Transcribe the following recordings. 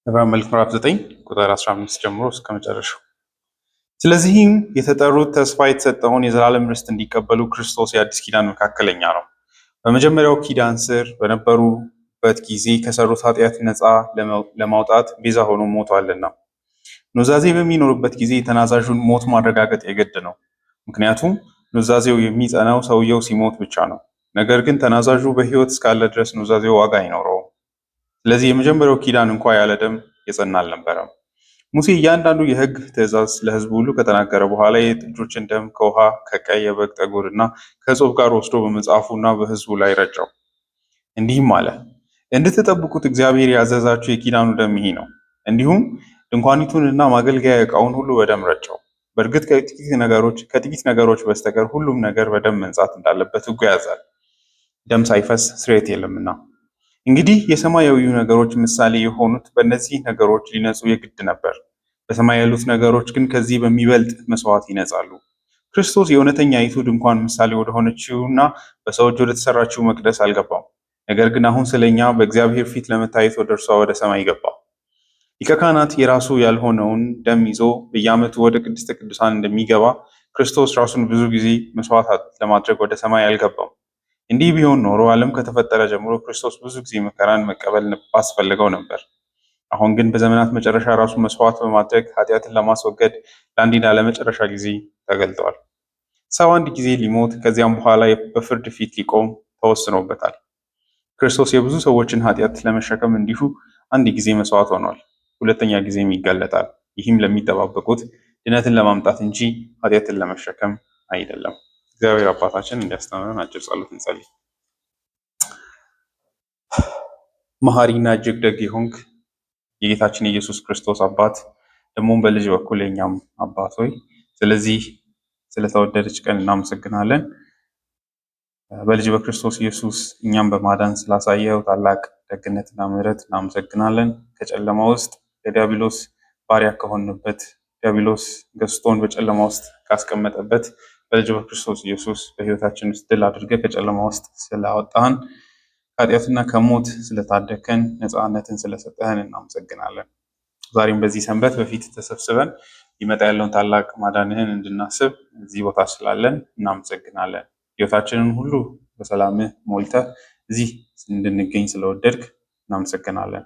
ዕብራውያን መልእክት ምዕራፍ 9 ቁጥር 15 ጀምሮ እስከ መጨረሻው። ስለዚህም የተጠሩት ተስፋ የተሰጠውን የዘላለም ርስት እንዲቀበሉ ክርስቶስ የአዲስ ኪዳን መካከለኛ ነው። በመጀመሪያው ኪዳን ስር በነበሩበት ጊዜ ከሰሩት ኃጢአት ነፃ ለማውጣት ቤዛ ሆኖ ሞቷልና። ኑዛዜ በሚኖርበት ጊዜ የተናዛዡን ሞት ማረጋገጥ የግድ ነው። ምክንያቱም ኑዛዜው የሚጸናው ሰውየው ሲሞት ብቻ ነው። ነገር ግን ተናዛዡ በሕይወት እስካለ ድረስ ኑዛዜው ዋጋ አይኖረውም። ስለዚህ የመጀመሪያው ኪዳን እንኳ ያለ ደም የጸና አልነበረም። ሙሴ እያንዳንዱ የሕግ ትእዛዝ ለሕዝቡ ሁሉ ከተናገረ በኋላ የጥጆችን ደም ከውሃ ከቀይ የበግ ጠጉር እና ከጾም ጋር ወስዶ በመጽሐፉና በሕዝቡ ላይ ረጨው። እንዲህም አለ፣ እንድትጠብቁት እግዚአብሔር ያዘዛችሁ የኪዳኑ ደም ይህ ነው። እንዲሁም ድንኳኒቱንና ማገልገያ ዕቃውን ሁሉ በደም ረጨው። በእርግጥ ከጥቂት ነገሮች በስተቀር ሁሉም ነገር በደም መንጻት እንዳለበት ሕጉ ያዛል፣ ደም ሳይፈስ ስርየት የለምና። እንግዲህ የሰማያዊው ነገሮች ምሳሌ የሆኑት በእነዚህ ነገሮች ሊነጹ የግድ ነበር። በሰማይ ያሉት ነገሮች ግን ከዚህ በሚበልጥ መስዋዕት ይነጻሉ። ክርስቶስ የእውነተኛይቱ ድንኳን ምሳሌ ወደሆነችውና በሰው እጅ ወደተሰራችው መቅደስ አልገባም። ነገር ግን አሁን ስለኛ በእግዚአብሔር ፊት ለመታየት ወደ እርሷ ወደ ሰማይ ገባ። ሊቀ ካህናት የራሱ ያልሆነውን ደም ይዞ በየዓመቱ ወደ ቅድስተ ቅዱሳን እንደሚገባ ክርስቶስ ራሱን ብዙ ጊዜ መስዋዕት ለማድረግ ወደ ሰማይ አልገባም። እንዲህ ቢሆን ኖሮ ዓለም ከተፈጠረ ጀምሮ ክርስቶስ ብዙ ጊዜ መከራን መቀበል ባስፈለገው ነበር። አሁን ግን በዘመናት መጨረሻ ራሱን መስዋዕት በማድረግ ኃጢአትን ለማስወገድ ለአንዴና ለመጨረሻ ጊዜ ተገልጧል። ሰው አንድ ጊዜ ሊሞት ከዚያም በኋላ በፍርድ ፊት ሊቆም ተወስኖበታል። ክርስቶስ የብዙ ሰዎችን ኃጢአት ለመሸከም እንዲሁ አንድ ጊዜ መስዋዕት ሆኗል። ሁለተኛ ጊዜም ይገለጣል። ይህም ለሚጠባበቁት ድነትን ለማምጣት እንጂ ኃጢአትን ለመሸከም አይደለም። እግዚአብሔር አባታችን እንዲያስተምረን አጭር ጸሎት እንጸልይ። መሐሪና እጅግ ደግ የሆንክ የጌታችን የኢየሱስ ክርስቶስ አባት ደግሞም በልጅ በኩል የኛም አባት ሆይ ስለዚህ ስለተወደደች ቀን እናመሰግናለን። በልጅ በክርስቶስ ኢየሱስ እኛም በማዳን ስላሳየው ታላቅ ደግነትና ምሕረት እናመሰግናለን። ከጨለማ ውስጥ የዲያብሎስ ባሪያ ከሆንበት ዲያብሎስ ገዝቶን በጨለማ ውስጥ ካስቀመጠበት በልጅ በክርስቶስ ኢየሱስ በሕይወታችን ውስጥ ድል አድርገህ ከጨለማ ውስጥ ስላወጣህን ከኃጢአትና ከሞት ስለታደከን ነፃነትን ስለሰጠህን እናመሰግናለን። ዛሬም በዚህ ሰንበት በፊት ተሰብስበን ሊመጣ ያለውን ታላቅ ማዳንህን እንድናስብ እዚህ ቦታ ስላለን እናመሰግናለን። ሕይወታችንን ሁሉ በሰላምህ ሞልተህ እዚህ እንድንገኝ ስለወደድክ እናመሰግናለን።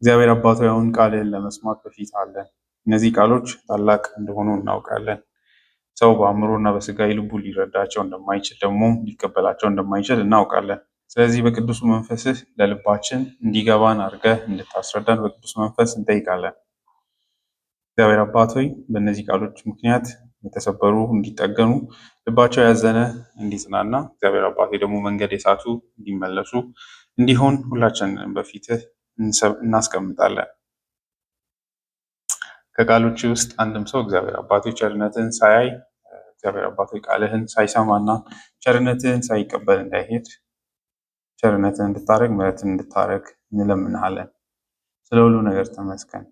እግዚአብሔር አባቶ አሁን ቃልህን ለመስማት በፊት አለን። እነዚህ ቃሎች ታላቅ እንደሆኑ እናውቃለን። ሰው በአእምሮና በስጋዊ ልቡ ሊረዳቸው እንደማይችል ደግሞ ሊቀበላቸው እንደማይችል እናውቃለን። ስለዚህ በቅዱሱ መንፈስህ ለልባችን እንዲገባን አድርገህ እንድታስረዳን በቅዱስ መንፈስ እንጠይቃለን። እግዚአብሔር አባት ሆይ በእነዚህ ቃሎች ምክንያት የተሰበሩ እንዲጠገኑ፣ ልባቸው ያዘነ እንዲጽናና፣ እግዚአብሔር አባት ደግሞ መንገድ የሳቱ እንዲመለሱ እንዲሆን ሁላችንን በፊትህ እናስቀምጣለን። ከቃሎች ውስጥ አንድም ሰው እግዚአብሔር አባቶ ቸርነትን ሳያይ እግዚአብሔር አባቶ ቃልህን ሳይሰማና ቸርነትን ሳይቀበል እንዳይሄድ ቸርነትን እንድታረግ ምሕረትን እንድታረግ እንለምንሃለን። ስለ ሁሉ ነገር ተመስገን።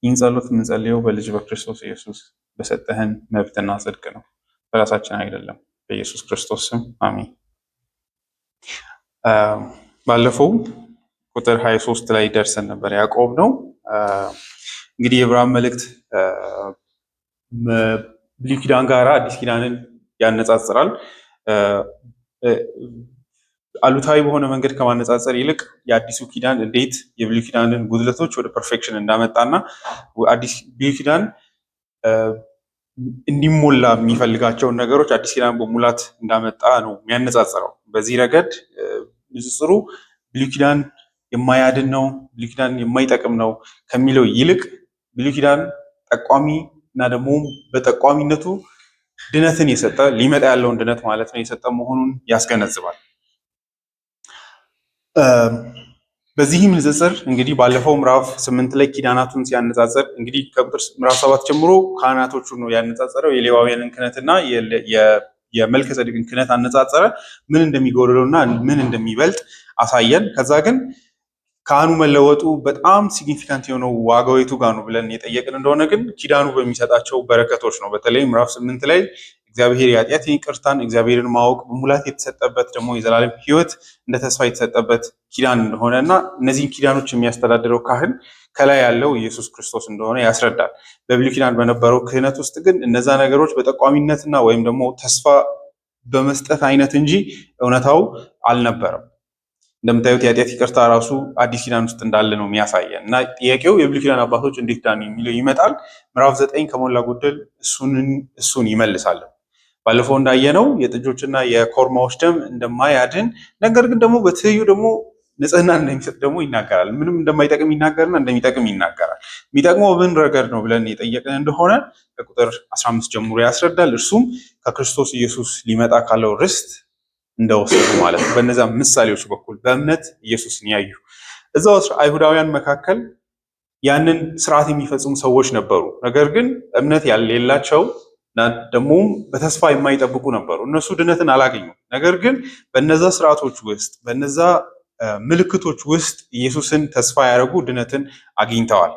ይህን ጸሎት የምንጸልየው በልጅ በክርስቶስ ኢየሱስ በሰጠህን መብትና ጽድቅ ነው፣ በራሳችን አይደለም። በኢየሱስ ክርስቶስ ስም አሜን። ባለፈው ቁጥር 23 ላይ ደርሰን ነበር። ያዕቆብ ነው እንግዲህ የዕብራውያን መልእክት ብሉይ ኪዳን ጋር አዲስ ኪዳንን ያነጻጽራል። አሉታዊ በሆነ መንገድ ከማነጻጸር ይልቅ የአዲሱ ኪዳን እንዴት የብሉይ ኪዳንን ጉድለቶች ወደ ፐርፌክሽን እንዳመጣና ብሉይ ኪዳን እንዲሞላ የሚፈልጋቸውን ነገሮች አዲስ ኪዳን በሙላት እንዳመጣ ነው የሚያነጻጽረው። በዚህ ረገድ ንጽጽሩ ብሉይ ኪዳን የማያድን ነው፣ ብሉይ ኪዳን የማይጠቅም ነው ከሚለው ይልቅ ብሉይ ኪዳን ጠቋሚ እና ደግሞ በጠቋሚነቱ ድነትን የሰጠ ሊመጣ ያለውን ድነት ማለት ነው የሰጠ መሆኑን ያስገነዝባል። በዚህም ንጽጽር እንግዲህ ባለፈው ምዕራፍ 8 ላይ ኪዳናቱን ሲያነጻጽር እንግዲህ ከቁጥር ምዕራፍ 7 ጀምሮ ካህናቶቹን ነው ያነጻጸረው። የሌዋውያንን ክህነትና የመልከ ጼዴቅን ክህነት አነጻጸረ። ምን እንደሚጎድለውና ምን እንደሚበልጥ አሳየን። ከዛ ግን ካህኑ መለወጡ በጣም ሲግኒፊካንት የሆነው ዋጋው የቱ ጋር ነው ብለን የጠየቅን እንደሆነ ግን ኪዳኑ በሚሰጣቸው በረከቶች ነው። በተለይ ምዕራፍ 8 ላይ እግዚአብሔር የኃጢአት ይቅርታን እግዚአብሔርን ማወቅ በሙላት የተሰጠበት ደግሞ የዘላለም ሕይወት እንደ ተስፋ የተሰጠበት ኪዳን እንደሆነ እና እነዚህን ኪዳኖች የሚያስተዳድረው ካህን ከላይ ያለው ኢየሱስ ክርስቶስ እንደሆነ ያስረዳል። በብሉይ ኪዳን በነበረው ክህነት ውስጥ ግን እነዛ ነገሮች በጠቋሚነትና ወይም ደግሞ ተስፋ በመስጠት አይነት እንጂ እውነታው አልነበረም። እንደምታዩት የኃጢአት ይቅርታ ራሱ አዲስ ኪዳን ውስጥ እንዳለ ነው የሚያሳየን እና ጥያቄው የብሉይ ኪዳን አባቶች እንዴት ዳኑ የሚለው ይመጣል። ምዕራፍ 9 ከሞላ ጎደል እሱን ይመልሳል። ባለፈው እንዳየነው የጥጆችና የኮርማዎች ደም እንደማያድን ነገር ግን ደግሞ በትይዩ ደግሞ ንጽህና እንደሚሰጥ ደግሞ ይናገራል። ምንም እንደማይጠቅም ይናገርና እንደሚጠቅም ይናገራል። የሚጠቅመው ምን ረገድ ነው ብለን የጠየቅን እንደሆነ ከቁጥር 15 ጀምሮ ያስረዳል። እርሱም ከክርስቶስ ኢየሱስ ሊመጣ ካለው ርስት እንደወሰዱ ማለት ነው። በእነዛ ምሳሌዎች በኩል በእምነት ኢየሱስን ያዩ እዛው አይሁዳውያን መካከል ያንን ስርዓት የሚፈጽሙ ሰዎች ነበሩ። ነገር ግን እምነት የሌላቸው ደግሞም በተስፋ የማይጠብቁ ነበሩ። እነሱ ድነትን አላገኙም። ነገር ግን በነዛ ስርዓቶች ውስጥ በነዛ ምልክቶች ውስጥ ኢየሱስን ተስፋ ያደረጉ ድነትን አግኝተዋል።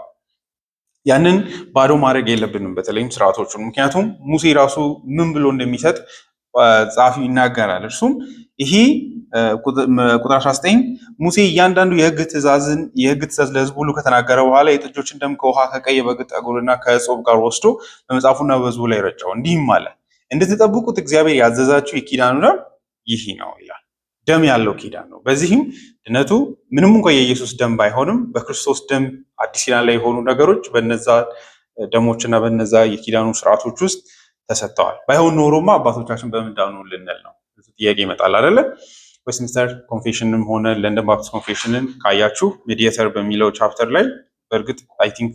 ያንን ባዶ ማድረግ የለብንም፣ በተለይም ስርዓቶቹን። ምክንያቱም ሙሴ ራሱ ምን ብሎ እንደሚሰጥ ጸሐፊው ይናገራል። እርሱም ይሄ ቁጥር 19 ሙሴ እያንዳንዱ የሕግ ትእዛዝ ለሕዝቡ ሁሉ ከተናገረ በኋላ የጥጆችን ደም ከውሃ ከቀይ በግ ጠጉርና ከዕጾብ ጋር ወስዶ በመጽሐፉና በሕዝቡ ላይ ረጨው፣ እንዲህም አለ፣ እንድትጠብቁት እግዚአብሔር ያዘዛችሁ የኪዳኑ ደም ይህ ነው ይላል። ደም ያለው ኪዳን ነው። በዚህም ድነቱ ምንም እንኳ የኢየሱስ ደም ባይሆንም በክርስቶስ ደም አዲስ ኪዳን ላይ የሆኑ ነገሮች በነዛ ደሞችና በነዛ የኪዳኑ ስርዓቶች ውስጥ ተሰጥተዋል። ባይሆን ኖሮማ አባቶቻችን በምን ዳኑ ልንል ነው። ጥያቄ ይመጣል አይደለ? ዌስትሚንስተር ኮንፌሽንም ሆነ ለንደን ባፕቲስት ኮንፌሽንን ካያችሁ ሜዲየተር በሚለው ቻፕተር ላይ በእርግጥ አይ ቲንክ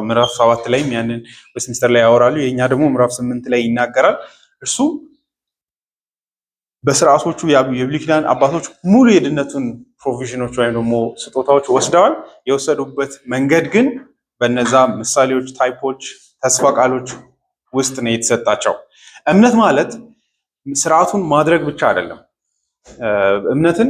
ምዕራፍ 7 ላይም ያንን ዌስትሚንስተር ላይ ያወራሉ። የኛ ደግሞ ምዕራፍ 8 ላይ ይናገራል። እርሱ በስርዓቶቹ የብሉይ ኪዳን አባቶች ሙሉ የድነቱን ፕሮቪዥኖች ወይም ደግሞ ስጦታዎች ወስደዋል። የወሰዱበት መንገድ ግን በነዛ ምሳሌዎች፣ ታይፖች፣ ተስፋ ቃሎች ውስጥ ነው የተሰጣቸው። እምነት ማለት ስርዓቱን ማድረግ ብቻ አይደለም። እምነትን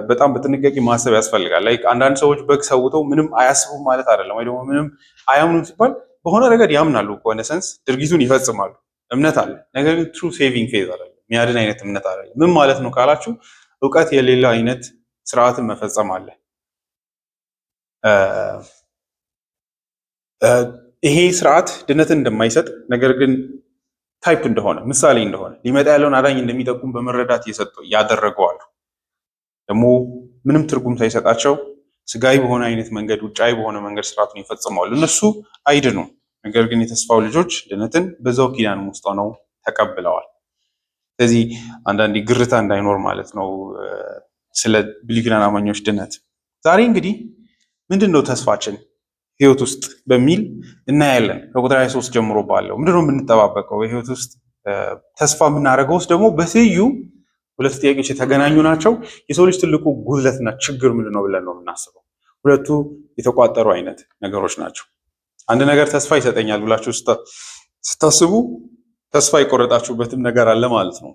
በጣም በጥንቃቄ ማሰብ ያስፈልጋል። ላይክ አንዳንድ ሰዎች በግ ሰውተው ምንም አያስቡም ማለት አይደለም፣ ወይ ደግሞ ምንም አያምኑም ሲባል በሆነ ረገድ ያምናሉ፣ በሆነ ሰንስ ድርጊቱን ይፈጽማሉ። እምነት አለ። ነገር ግን ትሩ ሴቪንግ ፌዝ አይደለም፣ የሚያድን አይነት እምነት አይደለም። ምን ማለት ነው ካላችሁ እውቀት የሌለው አይነት ስርዓትን መፈጸም አለ። ይሄ ስርዓት ድነትን እንደማይሰጥ ነገር ግን ታይፕ እንደሆነ ምሳሌ እንደሆነ ሊመጣ ያለውን አዳኝ እንደሚጠቁም በመረዳት ያደረገዋል። ደግሞ ምንም ትርጉም ሳይሰጣቸው ስጋዊ በሆነ አይነት መንገድ፣ ውጫዊ በሆነ መንገድ ስርዓቱን ይፈጽማሉ። እነሱ አይድኑም። ነገር ግን የተስፋው ልጆች ድነትን በዛው ኪዳን ውስጥ ሆነው ተቀብለዋል። ስለዚህ አንዳንዴ ግርታ እንዳይኖር ማለት ነው ስለ ብሉይ ኪዳን አማኞች ድነት። ዛሬ እንግዲህ ምንድን ነው ተስፋችን ህይወት ውስጥ በሚል እናያለን። ከቁጥር 23 ጀምሮ ባለው ምንድነው የምንጠባበቀው በህይወት ውስጥ ተስፋ የምናደርገው ውስጥ ደግሞ በትይዩ ሁለት ጥያቄዎች የተገናኙ ናቸው። የሰው ልጅ ትልቁ ጉድለትና ችግር ምንድነው ብለን ነው የምናስበው። ሁለቱ የተቋጠሩ አይነት ነገሮች ናቸው። አንድ ነገር ተስፋ ይሰጠኛል ብላችሁ ስታስቡ ተስፋ የቆረጣችሁበትም ነገር አለ ማለት ነው።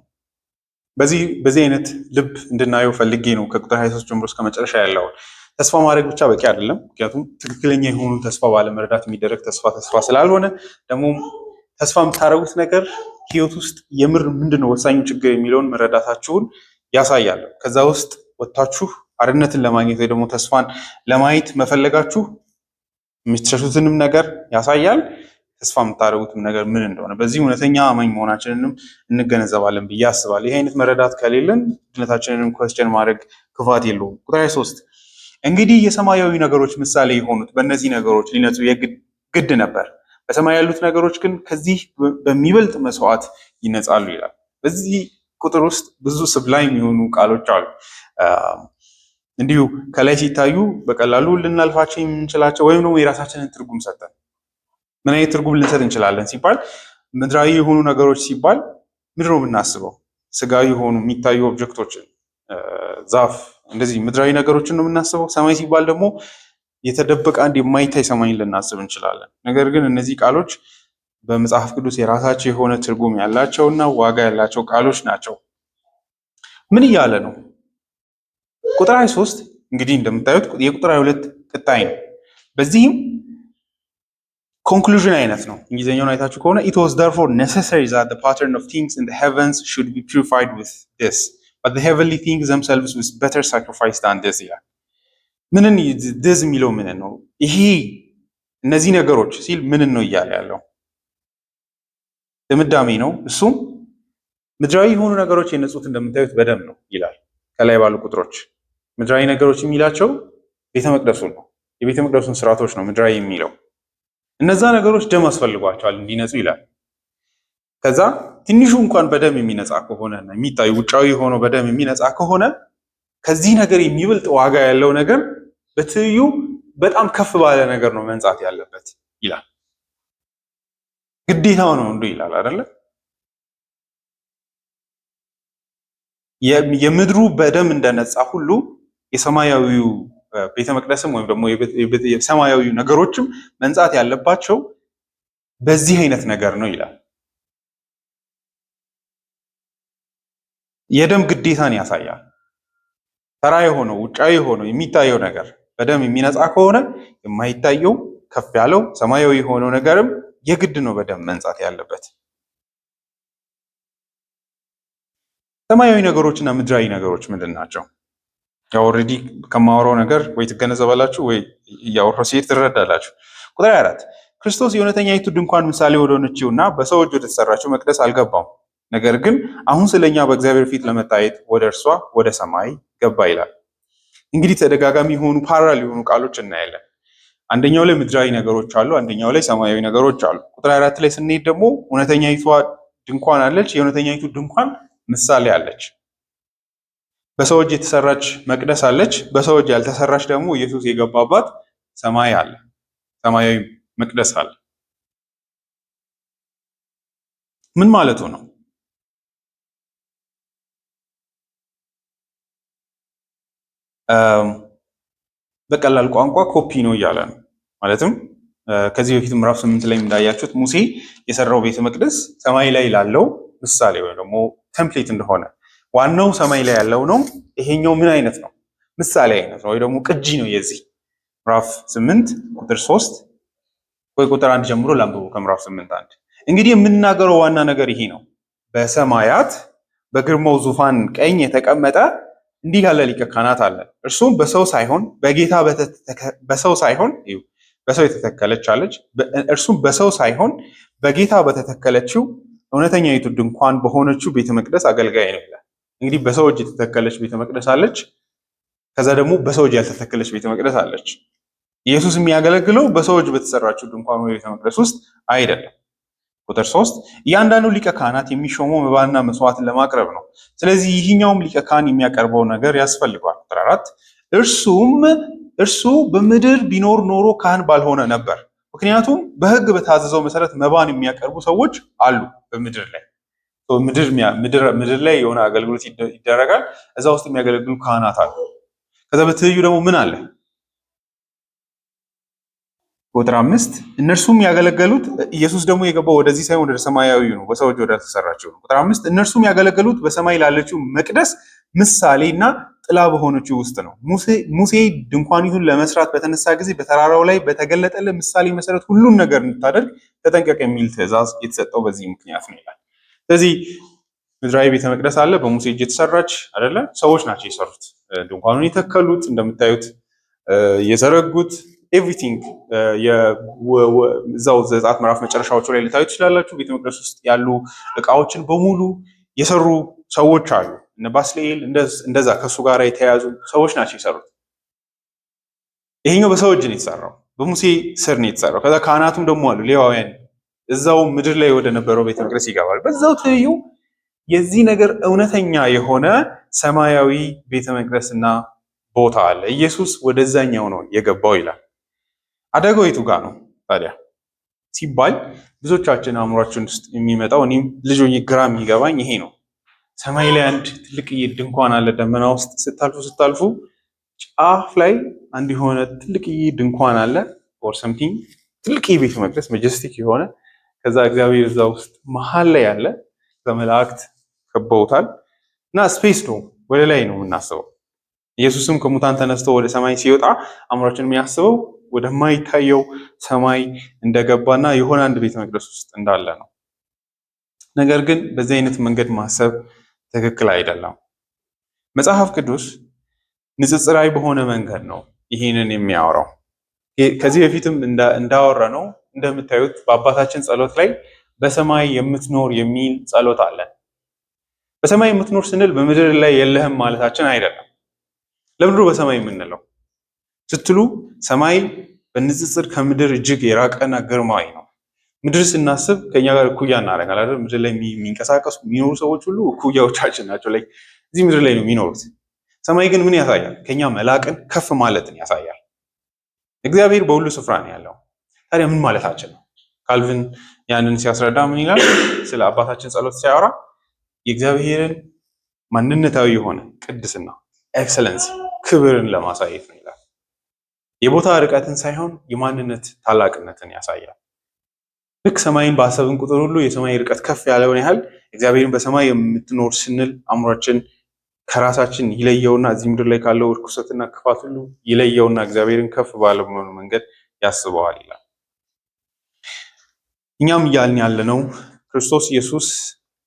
በዚህ አይነት ልብ እንድናየው ፈልጌ ነው ከቁጥር 23 ጀምሮ እስከ መጨረሻ ያለውን። ተስፋ ማድረግ ብቻ በቂ አይደለም። ምክንያቱም ትክክለኛ የሆኑ ተስፋ ባለመረዳት የሚደረግ ተስፋ ስላልሆነ ደግሞ ተስፋ የምታደርጉት ነገር ህይወት ውስጥ የምር ምንድነው ወሳኙ ችግር የሚለውን መረዳታችሁን ያሳያል። ከዛ ውስጥ ወጥታችሁ አርነትን ለማግኘት ወይ ደግሞ ተስፋን ለማየት መፈለጋችሁ የምትሸሹትንም ነገር ያሳያል። ተስፋ የምታደርጉትም ነገር ምን እንደሆነ በዚህ እውነተኛ አማኝ መሆናችንንም እንገነዘባለን ብዬ አስባለሁ። ይህ አይነት መረዳት ከሌለን ድነታችንንም ኮስችን ማድረግ ክፋት የለውም። ቁጥር 23 እንግዲህ የሰማያዊ ነገሮች ምሳሌ የሆኑት በእነዚህ ነገሮች ሊነጹ ግድ ነበር። በሰማይ ያሉት ነገሮች ግን ከዚህ በሚበልጥ መስዋዕት ይነጻሉ ይላል። በዚህ ቁጥር ውስጥ ብዙ ስብላይም የሆኑ ቃሎች አሉ። እንዲሁ ከላይ ሲታዩ በቀላሉ ልናልፋቸው የምንችላቸው ወይም ደግሞ የራሳችንን ትርጉም ሰጠን ምን አይነት ትርጉም ልንሰጥ እንችላለን ሲባል ምድራዊ የሆኑ ነገሮች ሲባል ምንድን ነው የምናስበው? ስጋዊ የሆኑ የሚታዩ ኦብጀክቶችን፣ ዛፍ፣ እንደዚህ ምድራዊ ነገሮችን ነው የምናስበው። ሰማይ ሲባል ደግሞ የተደበቀ አንድ የማይታይ ሰማይን ልናስብ እንችላለን። ነገር ግን እነዚህ ቃሎች በመጽሐፍ ቅዱስ የራሳቸው የሆነ ትርጉም ያላቸውና ዋጋ ያላቸው ቃሎች ናቸው። ምን እያለ ነው? ቁጥር 23 እንግዲህ እንደምታዩት የቁጥር 22 ቅጣይ ነው። በዚህም ኮንክሉዥን አይነት ነው። እንግሊዝኛውን አይታችሁ ከሆነ it was therefore necessary that the pattern of things in the heavens should be purified with this but the heavenly things themselves with better sacrifice than this ይላል። ምንን this የሚለው ምን ነው? ይሄ እነዚህ ነገሮች ሲል ምንን ነው እያለ ያለው? ድምዳሜ ነው። እሱም ምድራዊ የሆኑ ነገሮች የነጹት እንደምታዩት በደም ነው ይላል። ከላይ ባሉ ቁጥሮች ምድራዊ ነገሮች የሚላቸው ቤተ መቅደሱን ነው። የቤተ መቅደሱን ስርዓቶች ነው ምድራዊ የሚለው። እነዛ ነገሮች ደም አስፈልጓቸዋል እንዲነጹ ይላል። ከዛ ትንሹ እንኳን በደም የሚነጻ ከሆነ የሚታዩ ውጫዊ ሆኖ በደም የሚነጻ ከሆነ ከዚህ ነገር የሚበልጥ ዋጋ ያለው ነገር በትይዩ በጣም ከፍ ባለ ነገር ነው መንጻት ያለበት ይላል። ግዴታው ነው እንዱ ይላል አይደለ? የምድሩ በደም እንደነጻ ሁሉ የሰማያዊው ቤተ መቅደስም ወይም ደግሞ የሰማያዊ ነገሮችም መንጻት ያለባቸው በዚህ አይነት ነገር ነው ይላል። የደም ግዴታን ያሳያል። ተራ የሆነው ውጫዊ የሆነው የሚታየው ነገር በደም የሚነጻ ከሆነ የማይታየው ከፍ ያለው ሰማያዊ የሆነው ነገርም የግድ ነው በደም መንጻት ያለበት። ሰማያዊ ነገሮችና ምድራዊ ነገሮች ምንድን ናቸው? ያው ኦልሬዲ ከማወራው ነገር ወይ ትገነዘባላችሁ ወይ እያወራሁ ሲሄድ ትረዳላችሁ። ቁጥር 4 ክርስቶስ የእውነተኛይቱ ድንኳን ምሳሌ ወደሆነችውና በሰው እጅ ወደ ተሰራችው መቅደስ አልገባም፣ ነገር ግን አሁን ስለኛ በእግዚአብሔር ፊት ለመታየት ወደ እርሷ ወደ ሰማይ ገባ ይላል። እንግዲህ ተደጋጋሚ የሆኑ ፓራል የሆኑ ቃሎች እናያለን። አንደኛው ላይ ምድራዊ ነገሮች አሉ፣ አንደኛው ላይ ሰማያዊ ነገሮች አሉ። ቁጥር 4 ላይ ስንሄድ ደግሞ እውነተኛይቱ ድንኳን አለች፣ የእውነተኛይቱ ድንኳን ምሳሌ አለች። በሰው እጅ የተሰራች መቅደስ አለች፣ በሰው እጅ ያልተሰራች ደግሞ ኢየሱስ የገባባት ሰማይ አለ፣ ሰማያዊ መቅደስ አለ። ምን ማለቱ ነው? በቀላል ቋንቋ ኮፒ ነው እያለ ነው። ማለትም ከዚህ በፊት ምዕራፍ 8 ላይ እንዳያችሁት ሙሴ የሰራው ቤተ መቅደስ ሰማይ ላይ ላለው ምሳሌ ወይ ደግሞ ቴምፕሌት እንደሆነ ዋናው ሰማይ ላይ ያለው ነው። ይሄኛው ምን አይነት ነው? ምሳሌ አይነት ነው ወይ ደግሞ ቅጂ ነው የዚህ ምዕራፍ 8 ቁጥር 3 ወይ ቁጥር 1 ጀምሮ ላንብቡ። ከምዕራፍ 8 1 እንግዲህ የምናገረው ዋና ነገር ይሄ ነው፣ በሰማያት በግርማው ዙፋን ቀኝ የተቀመጠ እንዲህ ያለ ሊቀ ካህናት አለ። እርሱም በሰው ሳይሆን በጌታ በሰው የተተከለች አለች። እርሱም በሰው ሳይሆን በጌታ በተተከለችው እውነተኛይቱ ድንኳን በሆነችው ቤተ መቅደስ አገልጋይ ነው ይላል። እንግዲህ በሰው እጅ የተተከለች ቤተ መቅደስ አለች፣ ከዛ ደግሞ በሰው እጅ ያልተተከለች ቤተ መቅደስ አለች። ኢየሱስ የሚያገለግለው በሰው እጅ በተሰራችው ድንኳን ወይ ቤተ መቅደስ ውስጥ አይደለም። ቁጥር 3 እያንዳንዱ ሊቀ ካህናት የሚሾመው መባና መስዋዕትን ለማቅረብ ነው። ስለዚህ ይህኛውም ሊቀ ካህን የሚያቀርበው ነገር ያስፈልገዋል። ቁጥር 4 እርሱ በምድር ቢኖር ኖሮ ካህን ባልሆነ ነበር። ምክንያቱም በሕግ በታዘዘው መሰረት መባን የሚያቀርቡ ሰዎች አሉ በምድር ላይ። ምድር ላይ የሆነ አገልግሎት ይደረጋል። እዛ ውስጥ የሚያገለግሉ ካህናት አሉ። ከዛ በትይዩ ደግሞ ምን አለ? ቁጥር 5 እነርሱም ያገለገሉት ኢየሱስ ደግሞ የገባው ወደዚህ ሳይሆን ወደ ሰማያዊ ነው፣ በሰው እጅ ወዳልተሰራችው ነው። ቁጥር 5 እነርሱም ያገለገሉት በሰማይ ላለችው መቅደስ ምሳሌና ጥላ በሆነችው ውስጥ ነው። ሙሴ ድንኳኒቱን ለመስራት በተነሳ ጊዜ በተራራው ላይ በተገለጠለ ምሳሌ መሰረት ሁሉን ነገር እንድታደርግ ተጠንቀቅ የሚል ትእዛዝ የተሰጠው በዚህ ምክንያት ነው ይላል። ስለዚህ ምድራዊ ቤተ መቅደስ አለ፣ በሙሴ እጅ የተሰራች አይደለ? ሰዎች ናቸው የሰሩት። ድንኳኑን የተከሉት፣ እንደምታዩት የዘረጉት ኤቭሪቲንግ እዛው ዘጸአት ምዕራፍ መጨረሻዎቹ ላይ ልታዩ ትችላላችሁ። ቤተ መቅደስ ውስጥ ያሉ እቃዎችን በሙሉ የሰሩ ሰዎች አሉ። እነ ባስልኤል እንደዛ ከሱ ጋር የተያያዙ ሰዎች ናቸው የሰሩት። ይሄኛው በሰው እጅ ነው የተሰራው፣ በሙሴ ስር ነው የተሰራው። ከዛ ካህናቱም ደግሞ አሉ ሌዋውያን፣ እዛው ምድር ላይ ወደ ነበረው ቤተ መቅደስ ይገባል። በዛው ትይዩ የዚህ ነገር እውነተኛ የሆነ ሰማያዊ ቤተ መቅደስና ቦታ አለ። ኢየሱስ ወደዛኛው ነው የገባው ይላል። አደጋው የቱ ጋር ነው ታዲያ ሲባል ብዙዎቻችን አእምሯችን ውስጥ የሚመጣው እኔም ልጅ ሆኜ ግራ የሚገባኝ ይሄ ነው። ሰማይ ላይ አንድ ትልቅዬ ድንኳን አለ። ደመና ውስጥ ስታልፉ ጫፍ ላይ አንድ የሆነ ትልቅዬ ድንኳን አለ ኦር ሰምቲንግ፣ ትልቅዬ ቤተ መቅደስ መጀስቲክ የሆነ ከዛ እግዚአብሔር እዛ ውስጥ መሀል ላይ ያለ በመላእክት ከበውታል እና ስፔስ ነው ወደ ላይ ነው የምናስበው። ኢየሱስም ከሙታን ተነስቶ ወደ ሰማይ ሲወጣ አእምሯችን የሚያስበው ወደማይታየው ሰማይ እንደገባና የሆነ አንድ ቤተ መቅደስ ውስጥ እንዳለ ነው። ነገር ግን በዚህ አይነት መንገድ ማሰብ ትክክል አይደለም። መጽሐፍ ቅዱስ ንጽጽራዊ በሆነ መንገድ ነው ይህንን የሚያወራው። ከዚህ በፊትም እንዳወራ ነው እንደምታዩት በአባታችን ጸሎት ላይ በሰማይ የምትኖር የሚል ጸሎት አለ። በሰማይ የምትኖር ስንል በምድር ላይ የለህም ማለታችን አይደለም። ለምድሩ በሰማይ የምንለው ስትሉ ሰማይ በንጽጽር ከምድር እጅግ የራቀና ግርማዊ ነው። ምድር ስናስብ ከኛ ጋር እኩያ እናደርጋለን አይደል? ምድር ላይ የሚንቀሳቀሱ የሚኖሩ ሰዎች ሁሉ እኩያዎቻችን ናቸው። ላይ እዚህ ምድር ላይ ነው የሚኖሩት። ሰማይ ግን ምን ያሳያል? ከኛ መላቅን ከፍ ማለትን ያሳያል። እግዚአብሔር በሁሉ ስፍራ ነው ያለው። ታዲያ ምን ማለታችን ነው? ካልቪን ያንን ሲያስረዳ ምን ይላል? ስለ አባታችን ጸሎት ሲያወራ የእግዚአብሔርን ማንነታዊ የሆነ ቅድስና ኤክሰለንስ ክብርን ለማሳየት ነው ይላል። የቦታ ርቀትን ሳይሆን የማንነት ታላቅነትን ያሳያል። ልክ ሰማይን ባሰብን ቁጥር ሁሉ የሰማይ ርቀት ከፍ ያለውን ያህል እግዚአብሔርን በሰማይ የምትኖር ስንል አእምሯችን ከራሳችን ይለየውና እዚህ ምድር ላይ ካለው ርኩሰትና ክፋት ሁሉ ይለየውና እግዚአብሔርን ከፍ ባለ መንገድ ያስበዋል ይላል። እኛም እያልን ያለነው ክርስቶስ ኢየሱስ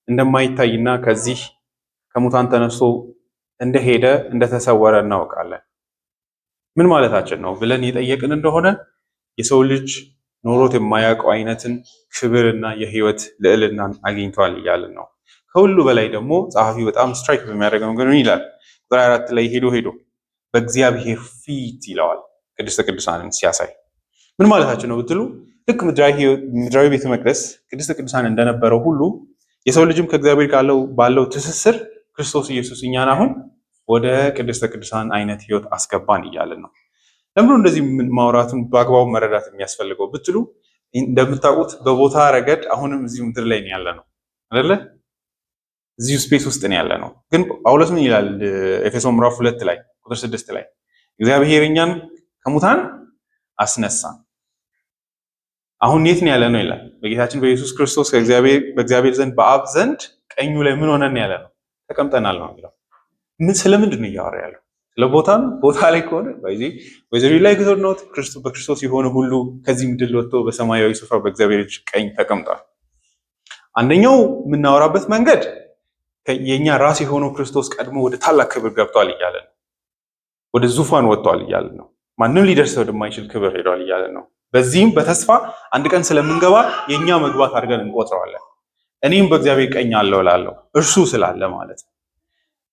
እንደማይታይና ከዚህ ከሙታን ተነስቶ እንደሄደ እንደተሰወረ እናውቃለን። ምን ማለታችን ነው ብለን የጠየቅን እንደሆነ የሰው ልጅ ኖሮት የማያውቀው አይነትን ክብርና የህይወት ልዕልናን አግኝቷል እያልን ነው። ከሁሉ በላይ ደግሞ ጸሐፊው በጣም ስትራይክ በሚያደርገው ነገር ምን ይላል? ቁጥር 4 ላይ ሄዶ በእግዚአብሔር ፊት ይለዋል። ቅድስተ ቅዱሳንን ሲያሳይ ምን ማለታችን ነው ብትሉ ልክ ምድራዊ ቤተ መቅደስ ቅድስተ ቅዱሳን እንደነበረው ሁሉ የሰው ልጅም ከእግዚአብሔር ባለው ትስስር ክርስቶስ ኢየሱስ እኛን አሁን ወደ ቅድስተ ቅዱሳን አይነት ህይወት አስገባን እያልን ነው። ለምንድነው እንደዚህ ማውራቱን በአግባቡ መረዳት የሚያስፈልገው ብትሉ እንደምታውቁት በቦታ ረገድ አሁንም እዚህ ምድር ላይ ነው ያለ ነው አይደለ? እዚሁ ስፔስ ውስጥ ነው ያለ ነው። ግን ጳውሎስ ምን ይላል? ኤፌሶን ምዕራፍ 2 ላይ ቁጥር 6 ላይ እግዚአብሔር እኛን ከሙታን አስነሳን። አሁን የት ነው ያለ ነው ይላል? በጌታችን በኢየሱስ ክርስቶስ በእግዚአብሔር ዘንድ በአብ ዘንድ ቀኙ ላይ ምን ሆነን ያለ ነው? ተቀምጠናል ነው የሚለው። ስለምንድን ነው እያወራ ያለው? ስለ ቦታ ነው። ቦታ ላይ ከሆነ ወይዘሪ ላይ ግዞር ነው በክርስቶስ የሆነ ሁሉ ከዚህ ምድር ወጥቶ በሰማያዊ ስፍራ በእግዚአብሔር ቀኝ ተቀምጧል። አንደኛው የምናወራበት መንገድ የኛ ራስ የሆነው ክርስቶስ ቀድሞ ወደ ታላቅ ክብር ገብቷል እያለ ነው። ወደ ዙፋን ወጥቷል እያለ ነው። ማንም ሊደርሰው ወደማይችል ክብር ሄዷል እያለ ነው። በዚህም በተስፋ አንድ ቀን ስለምንገባ የኛ መግባት አድርገን እንቆጥረዋለን። እኔም በእግዚአብሔር ቀኝ አለው እላለሁ እርሱ ስላለ ማለት ነው።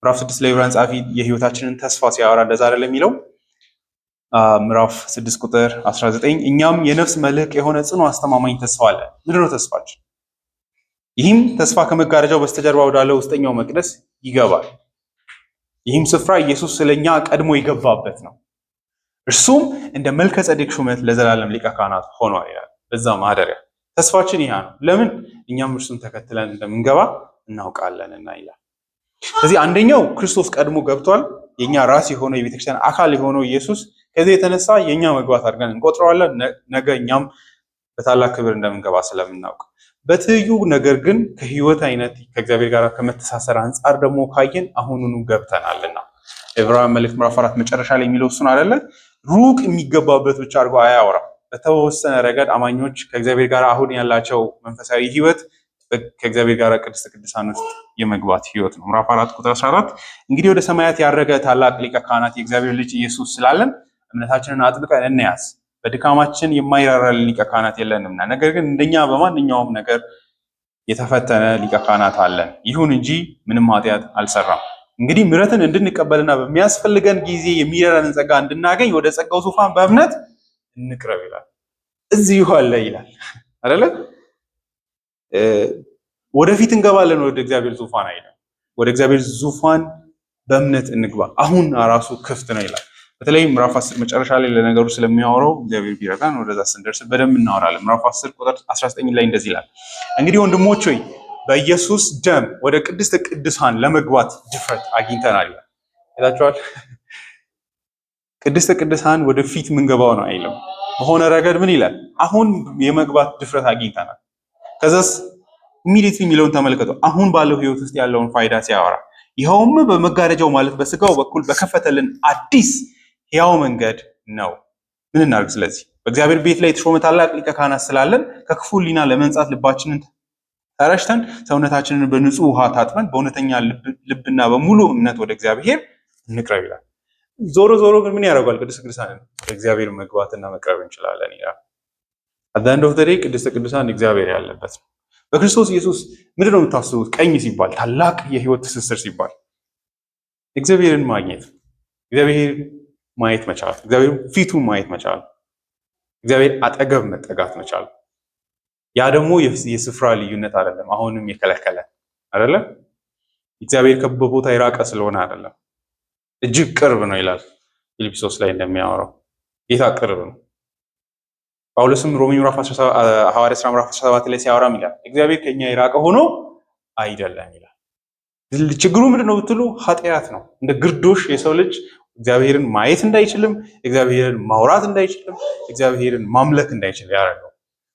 ምዕራፍ 6 ላይ ዕብራውያን ጸሐፊ የህይወታችንን ተስፋ ሲያወራ እንደዛ አይደለም የሚለው? ምዕራፍ 6 ቁጥር 19 እኛም የነፍስ መልህቅ የሆነ ጽኑ አስተማማኝ ተስፋ አለ። ምንድነው ተስፋችን? ይህም ተስፋ ከመጋረጃው በስተጀርባ ወዳለው ውስጠኛው መቅደስ ይገባል። ይህም ስፍራ ኢየሱስ ስለኛ ቀድሞ የገባበት ነው። እርሱም እንደ መልከ ጸዴቅ ሹመት ለዘላለም ሊቀ ካህናት ሆኗል ይላል። በዛ ማደሪያ ተስፋችን ይሄ ነው። ለምን? እኛም እርሱን ተከትለን እንደምንገባ እናውቃለንና ይላል። ስለዚህ አንደኛው ክርስቶስ ቀድሞ ገብቷል። የኛ ራስ የሆነው የቤተክርስቲያን አካል የሆነው ኢየሱስ ከዚህ የተነሳ የኛ መግባት አድርገን እንቆጥረዋለን። ነገ እኛም በታላቅ ክብር እንደምንገባ ስለምናውቅ በትይዩ ነገር ግን ከህይወት አይነት ከእግዚአብሔር ጋር ከመተሳሰር አንጻር ደግሞ ካየን አሁኑኑ ገብተናልና ዕብራውያን መልእክት ምዕራፍ 4 መጨረሻ ላይ የሚለው እሱን አይደለ? ሩቅ የሚገባበት ብቻ አድርጎ አያወራም። በተወሰነ ረገድ አማኞች ከእግዚአብሔር ጋር አሁን ያላቸው መንፈሳዊ ህይወት ከእግዚአብሔር ጋር ቅድስተ ቅዱሳን ውስጥ የመግባት ህይወት ነው። ምዕራፍ 4 ቁጥር 14 እንግዲህ ወደ ሰማያት ያረገ ታላቅ ሊቀ ካህናት የእግዚአብሔር ልጅ ኢየሱስ ስላለን እምነታችንን አጥብቀን እንያዝ። በድካማችን የማይራራልን ሊቀ ካህናት የለንምና፣ ነገር ግን እንደኛ በማንኛውም ነገር የተፈተነ ሊቀ ካህናት አለን። ይሁን እንጂ ምንም ኃጢአት አልሰራም። እንግዲህ ምሕረትን እንድንቀበልና በሚያስፈልገን ጊዜ የሚረዳንን ጸጋ እንድናገኝ ወደ ጸጋው ዙፋን በእምነት እንቅረብ ይላል። እዚሁ አለ ይላል አይደለ? ወደፊት እንገባለን ወደ እግዚአብሔር ዙፋን አይደለም። ወደ እግዚአብሔር ዙፋን በእምነት እንግባ። አሁን ራሱ ክፍት ነው ይላል። በተለይም ምዕራፍ 10 መጨረሻ ላይ ለነገሩ ስለሚያወራው እግዚአብሔር ቢረዳን ወደዛ ስንደርስ በደንብ እናወራለን። ምዕራፍ 10 ቁጥር 19 ላይ እንደዚህ ይላል፣ እንግዲህ ወንድሞች ሆይ በኢየሱስ ደም ወደ ቅድስተ ቅዱሳን ለመግባት ድፍረት አግኝተናል ይላል። አይታችኋል? ቅድስተ ቅዱሳን ወደፊት ምንገባው ነው አይልም። በሆነ ረገድ ምን ይላል? አሁን የመግባት ድፍረት አግኝተናል። ከዛስ ኢሚዲየትሊ የሚለውን ተመልከቱ። አሁን ባለው ህይወት ውስጥ ያለውን ፋይዳ ሲያወራ ይኸውም በመጋረጃው ማለት በስጋው በኩል በከፈተልን አዲስ ሕያው መንገድ ነው። ምን እናድርግ? ስለዚህ በእግዚአብሔር ቤት ላይ የተሾመ ታላቅ ሊቀ ካህናት ስላለን ከክፉ ሕሊና ለመንጻት ልባችንን ተረጭተን ሰውነታችንን በንጹህ ውሃ ታጥበን በእውነተኛ ልብና በሙሉ እምነት ወደ እግዚአብሔር እንቅረብ ይላል። ዞሮ ዞሮ ግን ምን ያደርጋል? ቅድስተ ቅዱሳን ወደ እግዚአብሔር መግባትና መቅረብ እንችላለን ይላል። አዳንዶ ወደሬ ቅድስተ ቅዱሳን እግዚአብሔር ያለበት ነው። በክርስቶስ ኢየሱስ ምንድን ነው የምታስቡት? ቀኝ ሲባል ታላቅ የህይወት ትስስር ሲባል እግዚአብሔርን ማግኘት፣ እግዚአብሔር ማየት መቻል፣ እግዚአብሔር ፊቱን ማየት መቻል፣ እግዚአብሔር አጠገብ መጠጋት መቻል። ያ ደግሞ የስፍራ ልዩነት አይደለም፣ አሁንም የከለከለ አይደለም። እግዚአብሔር ከቦታ የራቀ ስለሆነ አይደለም፣ እጅግ ቅርብ ነው ይላል ፊልጵስዩስ ላይ እንደሚያወራው ጌታ ቅርብ ነው። ጳውሎስም ሮሜ ሐዋርያ ሥራ ምዕራፍ 17 ላይ ሲያወራም ይላል እግዚአብሔር ከኛ የራቀ ሆኖ አይደለም ይላል። ችግሩ ምንድነው ብትሉ ኃጢአት ነው። እንደ ግርዶሽ የሰው ልጅ እግዚአብሔርን ማየት እንዳይችልም፣ እግዚአብሔርን ማውራት እንዳይችልም፣ እግዚአብሔርን ማምለክ እንዳይችል ያደረገው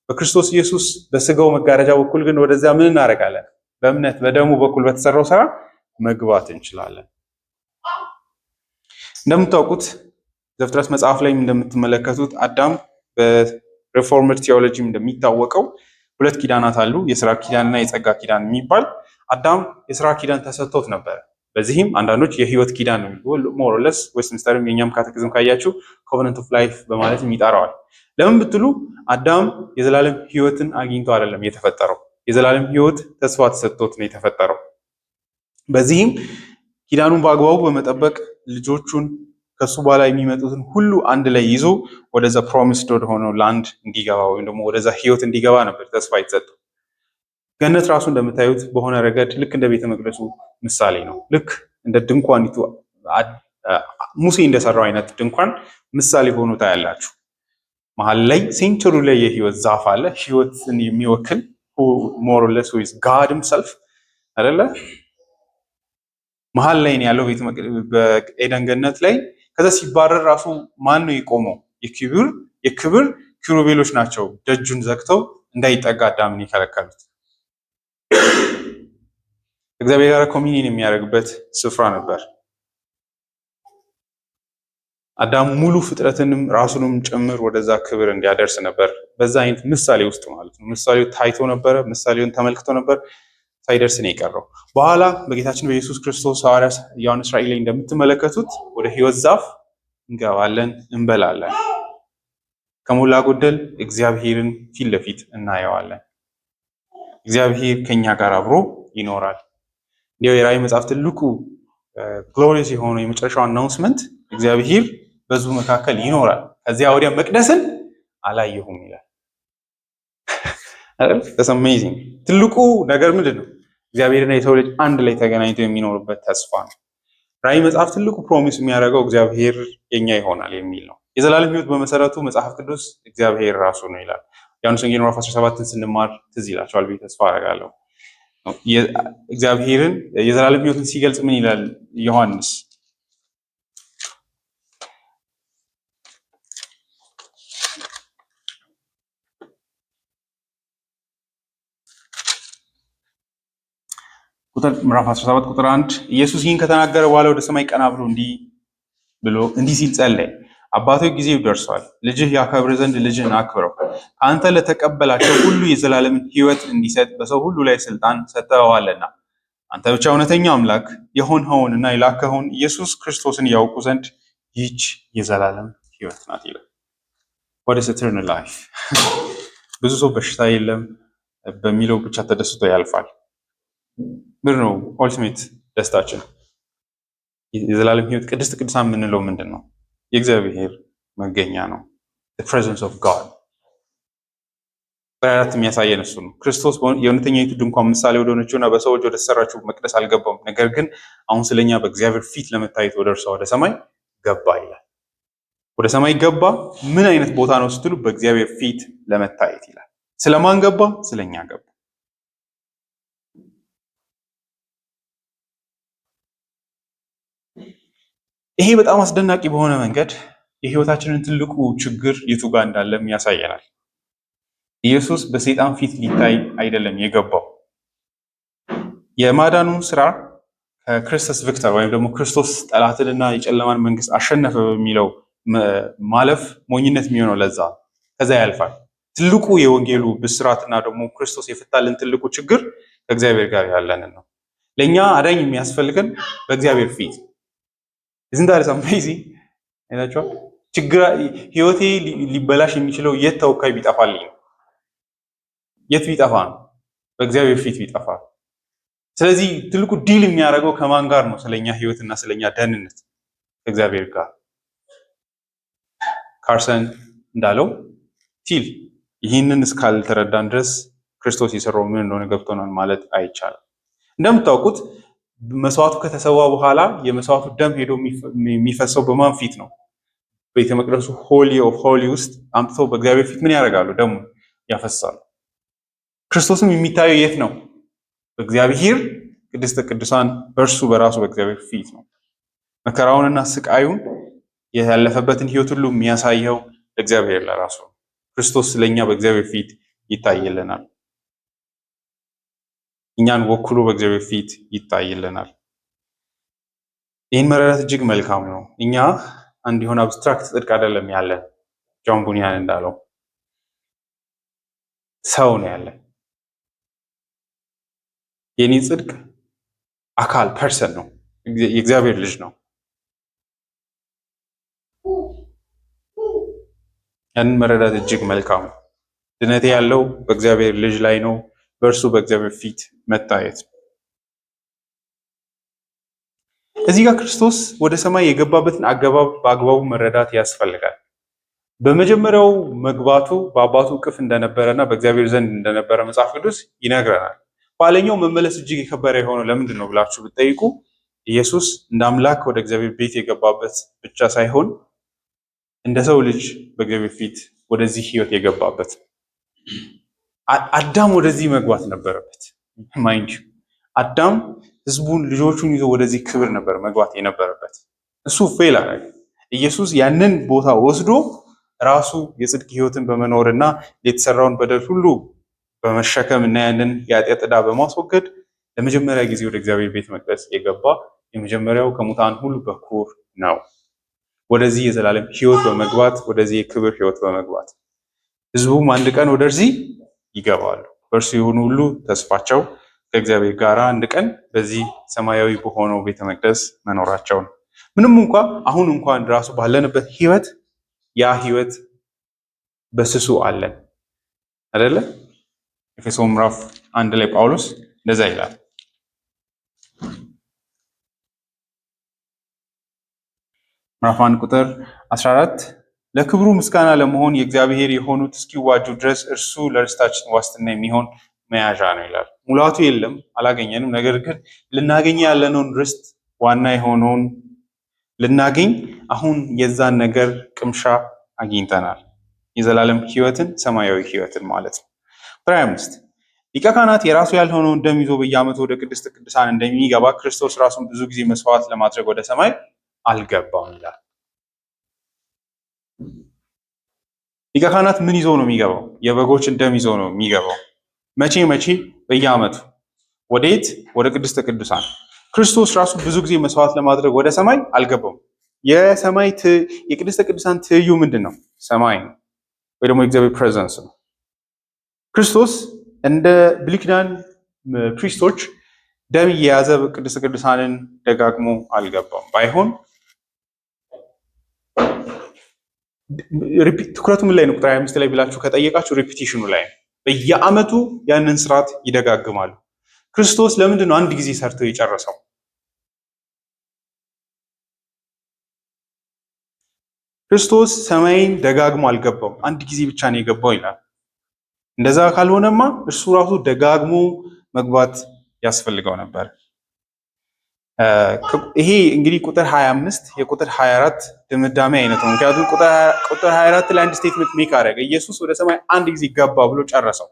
በክርስቶስ ኢየሱስ በስጋው መጋረጃ በኩል ግን ወደዚያ ምን እናደርጋለን? በእምነት በደሙ በኩል በተሰራው ስራ መግባት እንችላለን። እንደምታውቁት ዘፍጥረት መጽሐፍ ላይ እንደምትመለከቱት አዳም በሪፎርምድ ቴዎሎጂም እንደሚታወቀው ሁለት ኪዳናት አሉ፣ የሥራ ኪዳንና የጸጋ ኪዳን የሚባል። አዳም የሥራ ኪዳን ተሰጥቶት ነበር። በዚህም አንዳንዶች የህይወት ኪዳን ነው ሞር ኦር ለስ ዌስትሚንስተርም የኛም ካቴኪዝም ካያችሁ ኮቨነንት ኦፍ ላይፍ በማለትም ይጠራዋል። ለምን ብትሉ አዳም የዘላለም ህይወትን አግኝቶ አይደለም የተፈጠረው፣ የዘላለም ህይወት ተስፋ ተሰጥቶት ነው የተፈጠረው። በዚህም ኪዳኑን በአግባቡ በመጠበቅ ልጆቹን ከሱ በኋላ የሚመጡትን ሁሉ አንድ ላይ ይዞ ወደዛ ፕሮሚስድ ወደ ሆነው ላንድ እንዲገባ ወይም ደግሞ ወደዛ ህይወት እንዲገባ ነበር ተስፋ የተሰጠው። ገነት ራሱ እንደምታዩት በሆነ ረገድ ልክ እንደ ቤተ መቅደሱ ምሳሌ ነው። ልክ እንደ ድንኳኒቱ ሙሴ እንደሰራው አይነት ድንኳን ምሳሌ ሆኖ ታያላችሁ። መሀል ላይ ሴንተሩ ላይ የህይወት ዛፍ አለ፣ ህይወትን የሚወክል ሞር ኦር ለስ ዊዝ ጋድ ሂምሰልፍ አይደለ? መሀል ላይ ያለው በኤደን ገነት ላይ። ከዛ ሲባረር ራሱ ማን ነው የቆመው? የክብር ኪሩቤሎች ናቸው ደጁን ዘግተው እንዳይጠጋ አዳምን የከለከሉት። እግዚአብሔር ጋር ኮሚኒየን የሚያደርግበት ስፍራ ነበር። አዳም ሙሉ ፍጥረትንም ራሱንም ጭምር ወደዛ ክብር እንዲያደርስ ነበር። በዛ አይነት ምሳሌ ውስጥ ማለት ነው። ምሳሌውን ታይቶ ነበረ፣ ምሳሌውን ተመልክቶ ነበር፣ ሳይደርስ ነው የቀረው። በኋላ በጌታችን በኢየሱስ ክርስቶስ ሐዋርያ ዮሐንስ ራእይ ላይ እንደምትመለከቱት ወደ ህይወት ዛፍ እንገባለን፣ እንበላለን። ከሞላ ጎደል እግዚአብሔርን ፊት ለፊት እናየዋለን። እግዚአብሔር ከኛ ጋር አብሮ ይኖራል። እንዲያው የራእይ መጽሐፍ ትልቁ ግሎሪየስ የሆነው የመጨረሻው አናውንስመንት እግዚአብሔር በሕዝቡ መካከል ይኖራል፣ ከዚያ ወዲያ መቅደስን አላየሁም ይላል። That's amazing። ትልቁ ነገር ምንድን ነው? እግዚአብሔርና የሰው ልጅ አንድ ላይ ተገናኝተው የሚኖሩበት ተስፋ ነው። ራእይ መጽሐፍ ትልቁ ፕሮሚስ የሚያደርገው እግዚአብሔር የኛ ይሆናል የሚል ነው። የዘላለም ህይወት በመሰረቱ መጽሐፍ ቅዱስ እግዚአብሔር ራሱ ነው ይላል። ዮሐንስ ወንጌል ምዕራፍ 17ን ስንማር ትዝ ይላችኋል ብዬ ተስፋ አደርጋለሁ። እግዚአብሔርን የዘላለም ህይወትን ሲገልጽ ምን ይላል ዮሐንስ? ምዕራፍ 17 ቁጥር 1 ኢየሱስ ይህን ከተናገረ በኋላ ወደ ሰማይ ቀና ብሎ እንዲህ ሲል ጸለየ። አባቶ ጊዜው ደርሷል፣ ልጅህ ያከብር ዘንድ ልጅህን አክብረው። ከአንተ ለተቀበላቸው ሁሉ የዘላለምን ህይወት እንዲሰጥ በሰው ሁሉ ላይ ስልጣን ሰጥተዋልና አንተ ብቻ እውነተኛ አምላክ የሆንኸውንና የላከኸውን ኢየሱስ ክርስቶስን ያውቁ ዘንድ ይህች የዘላለም ህይወት ናት ይላል። What is eternal life? ብዙ ሰው በሽታ የለም በሚለው ብቻ ተደስቶ ያልፋል። ምንድን ነው ኦልቲሜት ደስታችን? የዘላለም ህይወት ቅድስት ቅዱሳን የምንለው ምንድን ነው? የእግዚአብሔር መገኛ ነው። the presence of God በአራት የሚያሳየን እሱ ነው። ክርስቶስ የእውነተኛይቱ ድንኳን ምሳሌ ወደ ሆነችውና በሰዎች ወደ ተሰራችው መቅደስ አልገባም፣ ነገር ግን አሁን ስለኛ በእግዚአብሔር ፊት ለመታየት ወደ እርሷ ወደ ሰማይ ገባ ይላል። ወደ ሰማይ ገባ ምን አይነት ቦታ ነው ስትሉ፣ በእግዚአብሔር ፊት ለመታየት ይላል። ስለማን ገባ? ስለኛ ገባ። ይሄ በጣም አስደናቂ በሆነ መንገድ የህይወታችንን ትልቁ ችግር የቱ ጋር እንዳለም ያሳየናል። ኢየሱስ በሰይጣን ፊት ሊታይ አይደለም የገባው። የማዳኑን ስራ ከክርስቶስ ቪክተር ወይም ደግሞ ክርስቶስ ጠላትንና የጨለማን መንግስት አሸነፈ በሚለው ማለፍ ሞኝነት የሚሆነው ለዛ ከዛ ያልፋል። ትልቁ የወንጌሉ ብስራትና ደግሞ ክርስቶስ የፈታልን ትልቁ ችግር ከእግዚአብሔር ጋር ያለንን ነው። ለእኛ አዳኝ የሚያስፈልገን በእግዚአብሔር ፊት ዝንዳር ሳምይዚ አይታችኋል። ህይወቴ ሊበላሽ የሚችለው የት ተወካይ ቢጠፋልኝ የት ቢጠፋ ነው? በእግዚአብሔር ፊት ቢጠፋ። ስለዚህ ትልቁ ዲል የሚያደርገው ከማን ጋር ነው? ስለኛ ህይወትና ስለኛ ደህንነት ከእግዚአብሔር ጋር። ካርሰን እንዳለው ቲል ይህንን እስካልተረዳን ድረስ ክርስቶስ የሰራው ምን እንደሆነ ገብቶናል ማለት አይቻልም። እንደምታውቁት መስዋዕቱ ከተሰዋ በኋላ የመስዋዕቱ ደም ሄዶ የሚፈሰው በማን ፊት ነው? ቤተ መቅደሱ ሆሊ ኦፍ ሆሊ ውስጥ አምጥተው በእግዚአብሔር ፊት ምን ያደርጋሉ? ደሙ ያፈሳሉ። ክርስቶስም የሚታየው የት ነው? በእግዚአብሔር ቅድስተ ቅዱሳን በእርሱ በራሱ በእግዚአብሔር ፊት ነው። መከራውንና ስቃዩን ያለፈበትን ህይወት ሁሉ የሚያሳየው እግዚአብሔር ለራሱ ነው። ክርስቶስ ስለኛ በእግዚአብሔር ፊት ይታይልናል። እኛን ወክሎ በእግዚአብሔር ፊት ይታይልናል። ይህን መረዳት እጅግ መልካም ነው። እኛ አንድ የሆነ አብስትራክት ጽድቅ አይደለም ያለን። ጆን ቡኒያን እንዳለው ሰው ነው ያለን። የኔ ጽድቅ አካል ፐርሰን ነው፣ የእግዚአብሔር ልጅ ነው። ያንን መረዳት እጅግ መልካም ነው። ድነቴ ያለው በእግዚአብሔር ልጅ ላይ ነው፣ በእርሱ በእግዚአብሔር ፊት መታየት ነው። እዚህ ጋር ክርስቶስ ወደ ሰማይ የገባበትን አገባብ በአግባቡ መረዳት ያስፈልጋል። በመጀመሪያው መግባቱ በአባቱ እቅፍ እንደነበረና በእግዚአብሔር ዘንድ እንደነበረ መጽሐፍ ቅዱስ ይነግረናል። በኋለኛው መመለስ እጅግ የከበረ የሆነው ለምንድን ነው ብላችሁ ብትጠይቁ ኢየሱስ እንደ አምላክ ወደ እግዚአብሔር ቤት የገባበት ብቻ ሳይሆን እንደ ሰው ልጅ በእግዚአብሔር ፊት ወደዚህ ህይወት የገባበት። አዳም ወደዚህ መግባት ነበረበት። ማይንድ አዳም ህዝቡን ልጆቹን ይዞ ወደዚህ ክብር ነበር መግባት የነበረበት። እሱ ፌል አደረገ። ኢየሱስ ያንን ቦታ ወስዶ ራሱ የጽድቅ ህይወትን በመኖርና የተሰራውን በደል ሁሉ በመሸከም እና ያንን የኃጢአት ዕዳ በማስወገድ ለመጀመሪያ ጊዜ ወደ እግዚአብሔር ቤተ መቅደስ የገባ የመጀመሪያው ከሙታን ሁሉ በኩር ነው። ወደዚህ የዘላለም ህይወት በመግባት ወደዚህ የክብር ህይወት በመግባት ህዝቡም አንድ ቀን ወደዚህ ይገባሉ። በእርሱ የሆኑ ሁሉ ተስፋቸው ከእግዚአብሔር ጋር አንድ ቀን በዚህ ሰማያዊ በሆነው ቤተ መቅደስ መኖራቸው ነው። ምንም አሁን እንኳን ራሱ ባለንበት ህይወት ያ ህይወት በስሱ አለን አይደለ? ኤፌሶን ምዕራፍ 1 ላይ ጳውሎስ እንደዛ ይላል። ምዕራፍ 1 ቁጥር 14 ለክብሩ ምስጋና ለመሆን የእግዚአብሔር የሆኑት እስኪዋጁ ድረስ እርሱ ለርስታችን ዋስትና የሚሆን መያዣ ነው ይላል። ሙላቱ የለም፣ አላገኘንም። ነገር ግን ልናገኝ ያለነውን ርስት ዋና የሆነውን ልናገኝ አሁን የዛን ነገር ቅምሻ አግኝተናል። የዘላለም ህይወትን፣ ሰማያዊ ህይወትን ማለት ነው። ቁጥር 25 ሊቀ ካህናት የራሱ ያልሆነውን ደም ይዞ በየዓመቱ ወደ ቅድስተ ቅዱሳን እንደሚገባ ክርስቶስ ራሱን ብዙ ጊዜ መስዋዕት ለማድረግ ወደ ሰማይ አልገባም ይላል። ሊቀ ካህናት ምን ይዞ ነው የሚገባው? የበጎችን ደም ይዞ ነው የሚገባው። መቼ? በየዓመቱ። ወዴት? ወደ ቅድስተ ቅዱሳን። ክርስቶስ ራሱ ብዙ ጊዜ መስዋዕት ለማድረግ ወደ ሰማይ አልገባም። የቅድስተ ቅዱሳን ትይዩ ምንድን ነው? ሰማይ ነው፣ ወይ ደግሞ የእግዚአብሔር ፕሬዘንስ ነው። ክርስቶስ እንደ ብሉይ ኪዳን ፕሪስቶች ደም እየያዘ ቅድስተ ቅዱሳንን ደጋግሞ አልገባም። ባይሆን ትኩረቱ ምን ላይ ነው? ቁጥር 25 ላይ ብላችሁ ከጠየቃችሁ ሪፒቲሽኑ ላይ ነው። በየዓመቱ ያንን ስርዓት ይደጋግማሉ። ክርስቶስ ለምንድን ነው አንድ ጊዜ ሰርቶ የጨረሰው? ክርስቶስ ሰማይን ደጋግሞ አልገባም፣ አንድ ጊዜ ብቻ ነው የገባው ይላል። እንደዛ ካልሆነማ እርሱ ራሱ ደጋግሞ መግባት ያስፈልገው ነበር። ይሄ እንግዲህ ቁጥር 25 የቁጥር 24 ድምዳሜ አይነት ነው። ምክንያቱም ቁጥር 24 ላይ አንድ ስቴትመንት ሜክ አደረገ። ኢየሱስ ወደ ሰማይ አንድ ጊዜ ገባ ብሎ ጨረሰው።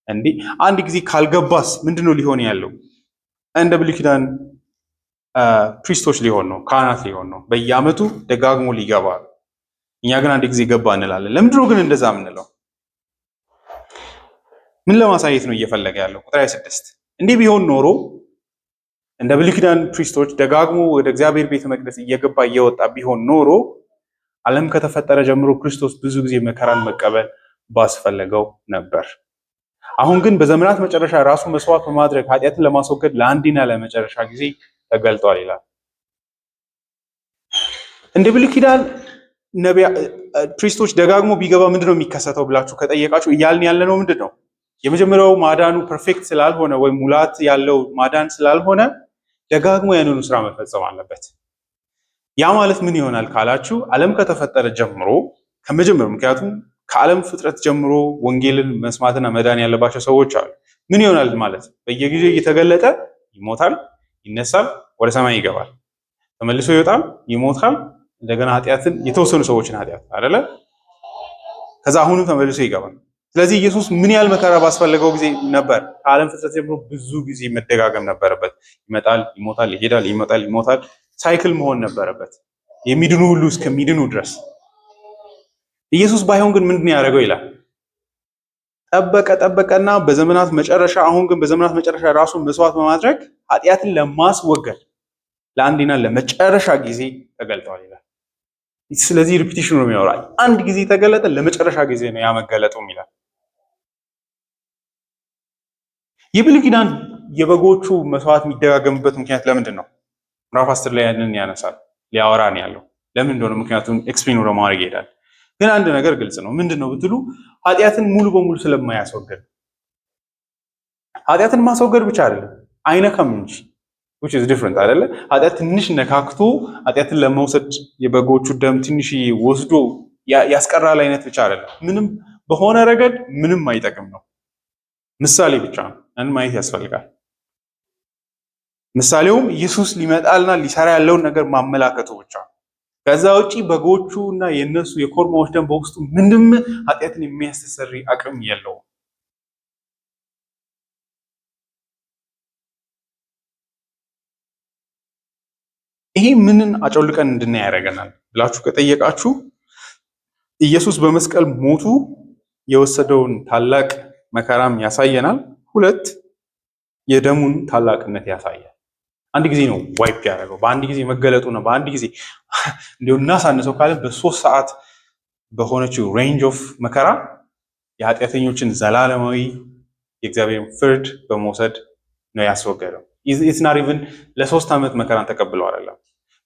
እንዴ አንድ ጊዜ ካልገባስ ምንድነው ሊሆን ያለው? እንደ ብሉይ ኪዳን ፕሪስቶች ሊሆን ነው፣ ካህናት ሊሆን ነው። በየዓመቱ ደጋግሞ ሊገባ። እኛ ግን አንድ ጊዜ ገባ እንላለን። ለምንድነው ግን እንደዛ የምንለው? ምን ለማሳየት ነው እየፈለገ ያለው? ቁጥር 26 እንዲህ ቢሆን ኖሮ እንደ ብሉይ ኪዳን ፕሪስቶች ደጋግሞ ወደ እግዚአብሔር ቤተ መቅደስ እየገባ እየወጣ ቢሆን ኖሮ ዓለም ከተፈጠረ ጀምሮ ክርስቶስ ብዙ ጊዜ መከራን መቀበል ባስፈለገው ነበር። አሁን ግን በዘመናት መጨረሻ ራሱ መስዋዕት በማድረግ ኃጢአትን ለማስወገድ ለአንዴና ለመጨረሻ ጊዜ ተገልጧል ይላል። እንደ ብሉይ ኪዳን ፕሪስቶች ደጋግሞ ቢገባ ምንድነው የሚከሰተው ብላችሁ ከጠየቃችሁ እያልን ያለነው ምንድነው? የመጀመሪያው ማዳኑ ፐርፌክት ስላልሆነ ወይም ሙላት ያለው ማዳን ስላልሆነ ደጋግሞ ያንኑ ስራ መፈጸም አለበት። ያ ማለት ምን ይሆናል ካላችሁ ዓለም ከተፈጠረ ጀምሮ ከመጀመሩ ምክንያቱም ከዓለም ፍጥረት ጀምሮ ወንጌልን መስማትና መዳን ያለባቸው ሰዎች አሉ። ምን ይሆናል ማለት በየጊዜው እየተገለጠ ይሞታል፣ ይነሳል፣ ወደ ሰማይ ይገባል፣ ተመልሶ ይወጣል፣ ይሞታል፣ እንደገና ኃጢአትን የተወሰኑ ሰዎችን ኃጢአት አይደለ ከዛ አሁንም ተመልሶ ይገባል። ስለዚህ ኢየሱስ ምን ያህል መከራ ባስፈለገው ጊዜ ነበር? ከዓለም ፍጥረት ጀምሮ ብዙ ጊዜ መደጋገም ነበረበት። ይመጣል፣ ይሞታል፣ ይሄዳል፣ ይመጣል፣ ይሞታል። ሳይክል መሆን ነበረበት የሚድኑ ሁሉ እስከሚድኑ ድረስ። ኢየሱስ ባይሆን ግን ምንድን ያደረገው ይላል? ጠበቀና በዘመናት መጨረሻ አሁን ግን በዘመናት መጨረሻ ራሱን መስዋዕት በማድረግ ኃጢአትን ለማስወገድ ለአንዴና ለመጨረሻ ጊዜ ተገልጧል ይላል። ስለዚህ ሪፒቲሽን ነው የሚያወራው። አንድ ጊዜ ተገለጠ፣ ለመጨረሻ ጊዜ ነው ያመገለጠው ይላል። የብሉይ ኪዳን የበጎቹ መስዋዕት የሚደጋገምበት ምክንያት ለምንድን ነው? ምዕራፍ 10 ላይ ያንን ያነሳል፣ ሊያወራ ነው ያለው። ለምን እንደሆነ ምክንያቱም ኤክስፕሌን ወደ ማድረግ ይሄዳል። ግን አንድ ነገር ግልጽ ነው። ምንድን ነው ብትሉ ኃጢአትን ሙሉ በሙሉ ስለማያስወግድ። ኃጢአትን ማስወገድ ብቻ አይደለም አይነካም እንጂ which is different አይደለ? ኃጢአት ትንሽ ነካክቶ ኃጢአትን ለመውሰድ የበጎቹ ደም ትንሽ ወስዶ ያስቀራል አይነት ብቻ አይደለም። ምንም በሆነ ረገድ ምንም አይጠቅም ነው። ምሳሌ ብቻ ነው። ማየት ያስፈልጋል። ምሳሌውም ኢየሱስ ሊመጣልና ሊሰራ ያለውን ነገር ማመላከቱ ብቻ ነው። ከዛ ውጪ በጎቹ እና የነሱ የኮርማዎች ደም በውስጡ ምንም ኃጢአትን የሚያስተሰሪ አቅም የለውም። ይሄ ምንን አጨልቀን እንድናይ ያደርገናል ብላችሁ ከጠየቃችሁ ኢየሱስ በመስቀል ሞቱ የወሰደውን ታላቅ መከራም ያሳየናል። ሁለት የደሙን ታላቅነት ያሳያል። አንድ ጊዜ ነው ዋይፕ ያደረገው። በአንድ ጊዜ መገለጡ ነው። በአንድ ጊዜ እንዲሁ እናሳንሰው ካለ በ3 ሰዓት በሆነችው ሬንጅ ኦፍ መከራ የኃጢአተኞችን ዘላለማዊ የእግዚአብሔር ፍርድ በመውሰድ ነው ያስወገደው። ኢትስ ናት ኢቭን ለ3 ዓመት መከራን ተቀብለው አይደለም።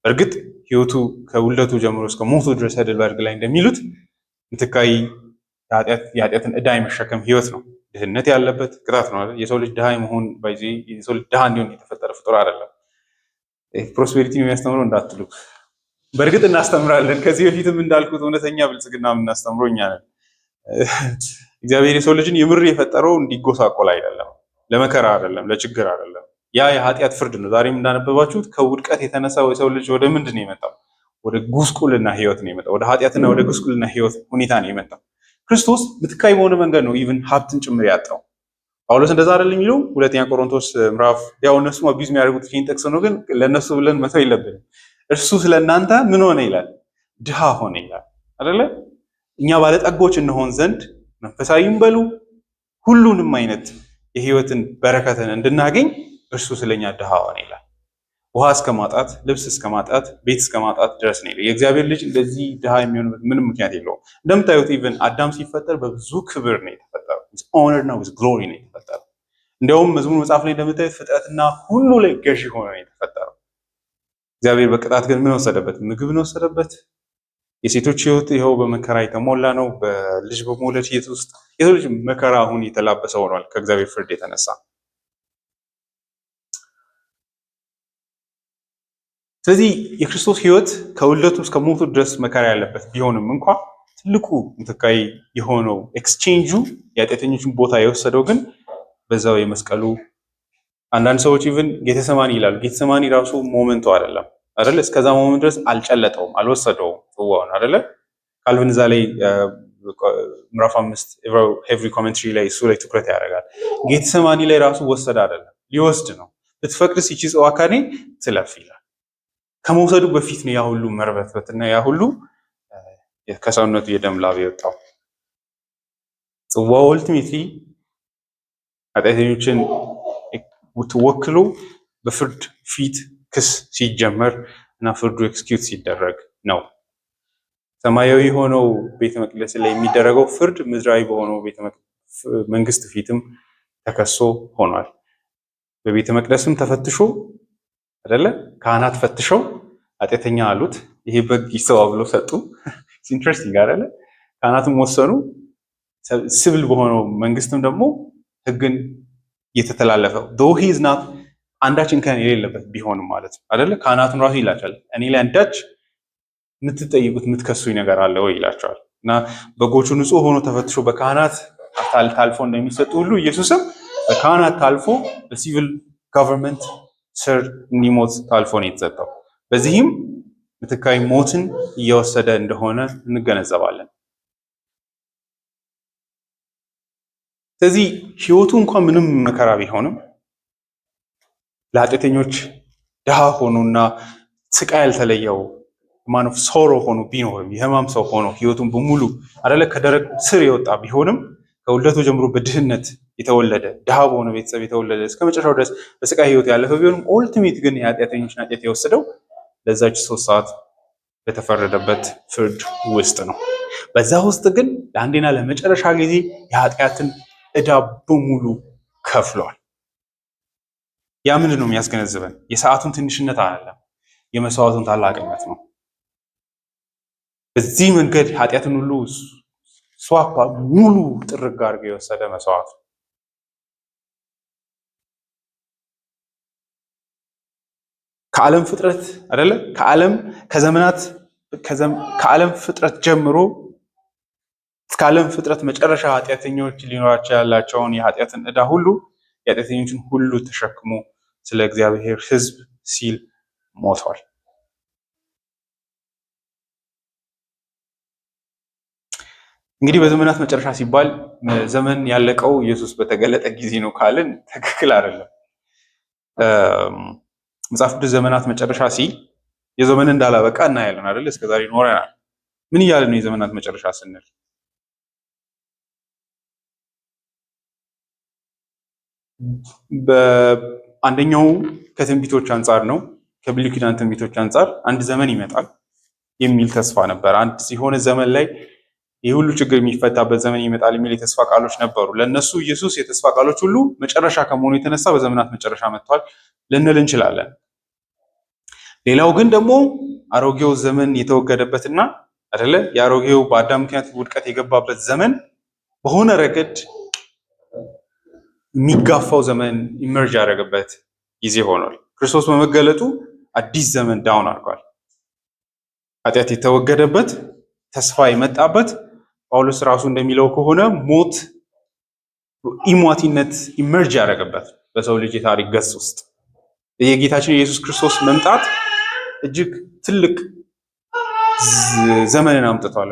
በእርግጥ ህይወቱ ከውልደቱ ጀምሮ እስከ ሞቱ ድረስ heidelberg ላይ እንደሚሉት ምትካይ የኃጢአትን ዕዳ የመሸከም ህይወት ነው። ድህነት ያለበት ቅጣት ነው አይደል? የሰው ልጅ ድሃ መሆን ባይዚ የሰው ልጅ ድሃ እንዲሆን የተፈጠረ ፍጡር አይደለም። ፕሮስፔሪቲ የሚያስተምረው እንዳትሉ፣ በእርግጥ እናስተምራለን። ከዚህ በፊትም እንዳልኩት እውነተኛ ብልጽግና የምናስተምረው እኛ ነን። እግዚአብሔር የሰው ልጅን የምር የፈጠረው እንዲጎሳቆል አይደለም፣ ለመከራ አይደለም፣ ለችግር አይደለም። ያ የኃጢአት ፍርድ ነው። ዛሬም እንዳነበባችሁት ከውድቀት የተነሳው የሰው ልጅ ወደ ምንድን ነው የመጣው? ወደ ጉስቁልና ህይወት ነው የመጣው። ወደ ኃጢአትና ወደ ጉስቁልና ህይወት ሁኔታ ነው የመጣው። ክርስቶስ ምትካይ በሆነ መንገድ ነው ኢቭን ሀብትን ጭምር ያጣው። ጳውሎስ እንደዛ አይደል የሚለው ሁለተኛ ቆሮንቶስ ምዕራፍ ያው እነሱ አቢዝ የሚያደርጉት ይህን ጠቅስ ነው፣ ግን ለነሱ ብለን መተው የለብንም። እርሱ ስለእናንተ ምን ሆነ ይላል? ድሃ ሆነ ይላል አይደለ? እኛ ባለጠጎች እንሆን ዘንድ መንፈሳዊም በሉ ሁሉንም አይነት የህይወትን በረከትን እንድናገኝ እርሱ ስለኛ ድሃ ሆነ ይላል። ውሃ እስከ ማጣት፣ ልብስ እስከ ማጣት፣ ቤት እስከ ማጣት ድረስ ነው። የእግዚአብሔር ልጅ እንደዚህ ድሃ የሚሆንበት ምንም ምክንያት የለውም። እንደምታዩት ኢቭን አዳም ሲፈጠር በብዙ ክብር ነው የተፈጠረው። with honor እና with glory ነው የተፈጠረው። እንደውም መዝሙር መጽሐፍ ላይ እንደምታዩት ፍጥረትና ሁሉ ላይ ገዢ ሆኖ ነው የተፈጠረው። እግዚአብሔር በቅጣት ግን ምን ወሰደበት? ምግብን ወሰደበት። የሴቶች ህይወት ይኸው በመከራ የተሞላ ነው። በልጅ በመውለድ ህይወት ውስጥ የሰው ልጅ መከራ አሁን የተላበሰ ሆኗል ከእግዚአብሔር ፍርድ የተነሳ። ስለዚህ የክርስቶስ ህይወት ከውልደቱ እስከ ሞቱ ድረስ መከራ ያለበት ቢሆንም እንኳ ትልቁ ምትካይ የሆነው ኤክስቼንጁ የኃጢአተኞችን ቦታ የወሰደው ግን በዛው የመስቀሉ። አንዳንድ ሰዎች ኢቭን ጌተሰማኒ ይላሉ። ጌተሰማኒ ራሱ ሞመንቱ አይደለም አይደለ? እስከዛ ሞመንት ድረስ አልጨለጠውም፣ አልወሰደውም ጽዋውን አይደለ? ካልቪን እዛ ላይ ምዕራፍ 5 ኤቭሪ ኮሜንትሪ ላይ እሱ ላይ ትኩረት ያደርጋል። ጌተሰማኒ ላይ ራሱ ወሰደ አይደለም፣ ሊወስድ ነው። ብትፈቅድስ ይቺ ጽዋ ከኔ ትለፍ ይላል። ከመውሰዱ በፊት ነው ያ ሁሉ መርበትበትና ያ ሁሉ ከሰውነቱ የደም ላብ የወጣው። ጽዋው ኦልቲሜትሊ ኃጢአተኞችን ወክሎ በፍርድ ፊት ክስ ሲጀመር እና ፍርዱ ኤክስኪዩት ሲደረግ ነው። ሰማያዊ ሆነው ቤተ መቅደስ ላይ የሚደረገው ፍርድ ምድራዊ በሆነው መንግስት ፊትም ተከሶ ሆኗል። በቤተ መቅደስም ተፈትሾ አይደለ ካህናት ፈትሸው ኃጢአተኛ አሉት። ይሄ በግ ይሰዋ ብሎ ሰጡ። ኢንትረስቲንግ አይደለ? ካህናትም ወሰኑ። ሲቪል በሆነው መንግስትም ደግሞ ህግን እየተተላለፈ ዶሂ ዝናት አንዳች እንከን የሌለበት ቢሆንም ማለት ነው አይደለ? ካህናቱን ራሱ ይላቸዋል እኔ ላይ አንዳች የምትጠይቁት የምትከሱኝ ነገር አለ ወይ ይላቸዋል። እና በጎቹ ንጹህ ሆኖ ተፈትሾ በካህናት ታልፎ እንደሚሰጡ ሁሉ ኢየሱስም በካህናት ታልፎ በሲቪል ጋቨርንመንት ስር እንዲሞት ታልፎ ነው የተሰጠው። በዚህም ምትካዊ ሞትን እየወሰደ እንደሆነ እንገነዘባለን። ስለዚህ ህይወቱ እንኳን ምንም መከራ ቢሆንም ለኃጢአተኞች ድሃ ሆኖና ስቃይ ያልተለየው ማን ኦፍ ሶሮ ሆኖ ቢኖርም የህማም ሰው ሆኖ ህይወቱን በሙሉ አይደለ ከደረቅ ስር የወጣ ቢሆንም ከውልደቱ ጀምሮ በድህነት የተወለደ ድሃ በሆነ ቤተሰብ የተወለደ እስከ መጨረሻው ድረስ በስቃይ ህይወት ያለፈ ቢሆንም ኦልቲሜት ግን የኃጢአተኞችን ኃጢአት የወሰደው ለዛች 3 ሰዓት በተፈረደበት ፍርድ ውስጥ ነው። በዛ ውስጥ ግን ለአንዴና ለመጨረሻ ጊዜ የኃጢአትን ዕዳ በሙሉ ከፍሏል። ያ ምንድን ነው የሚያስገነዝበን? የሰዓቱን ትንሽነት አይደለም፣ የመስዋዕቱን ታላቅነት ነው። በዚህ መንገድ ኃጢአትን ሁሉ ስዋፓ ሙሉ ጥርግ አድርጎ የወሰደ መስዋዕት ነው። ከዓለም ፍጥረት አይደለ ከዓለም ፍጥረት ጀምሮ እስከ ዓለም ፍጥረት መጨረሻ ኃጢአተኞች ሊኖራቸው ያላቸውን የኃጢአትን ዕዳ ሁሉ የኃጢአተኞችን ሁሉ ተሸክሞ ስለ እግዚአብሔር ሕዝብ ሲል ሞቷል። እንግዲህ በዘመናት መጨረሻ ሲባል ዘመን ያለቀው ኢየሱስ በተገለጠ ጊዜ ነው ካልን ትክክል አይደለም። መጽሐፍ ቅዱስ ዘመናት መጨረሻ ሲል የዘመን እንዳላበቃ እናያለን አይደል? እስከዛሬ ኖረናል። ምን እያለ ነው የዘመናት መጨረሻ ስንል? በአንደኛው ከትንቢቶች አንጻር ነው። ከብሉይ ኪዳን ትንቢቶች አንጻር አንድ ዘመን ይመጣል የሚል ተስፋ ነበር። አንድ የሆነ ዘመን ላይ ይህ ሁሉ ችግር የሚፈታበት ዘመን ይመጣል የሚል የተስፋ ቃሎች ነበሩ። ለነሱ ኢየሱስ የተስፋ ቃሎች ሁሉ መጨረሻ ከመሆኑ የተነሳ በዘመናት መጨረሻ መጥቷል ልንል እንችላለን። ሌላው ግን ደግሞ አሮጌው ዘመን የተወገደበትና አይደለ የአሮጌው በአዳም ምክንያት ውድቀት የገባበት ዘመን በሆነ ረገድ የሚጋፋው ዘመን ኢመርጅ ያደረገበት ጊዜ ሆኗል። ክርስቶስ በመገለጡ አዲስ ዘመን ዳውን አድርጓል። ኃጢአት የተወገደበት ተስፋ የመጣበት ጳውሎስ ራሱ እንደሚለው ከሆነ ሞት ኢሟቲነት ኢመርጅ ያደረገበት በሰው ልጅ የታሪክ ገጽ ውስጥ የጌታችን የኢየሱስ ክርስቶስ መምጣት እጅግ ትልቅ ዘመንን አምጥቷል።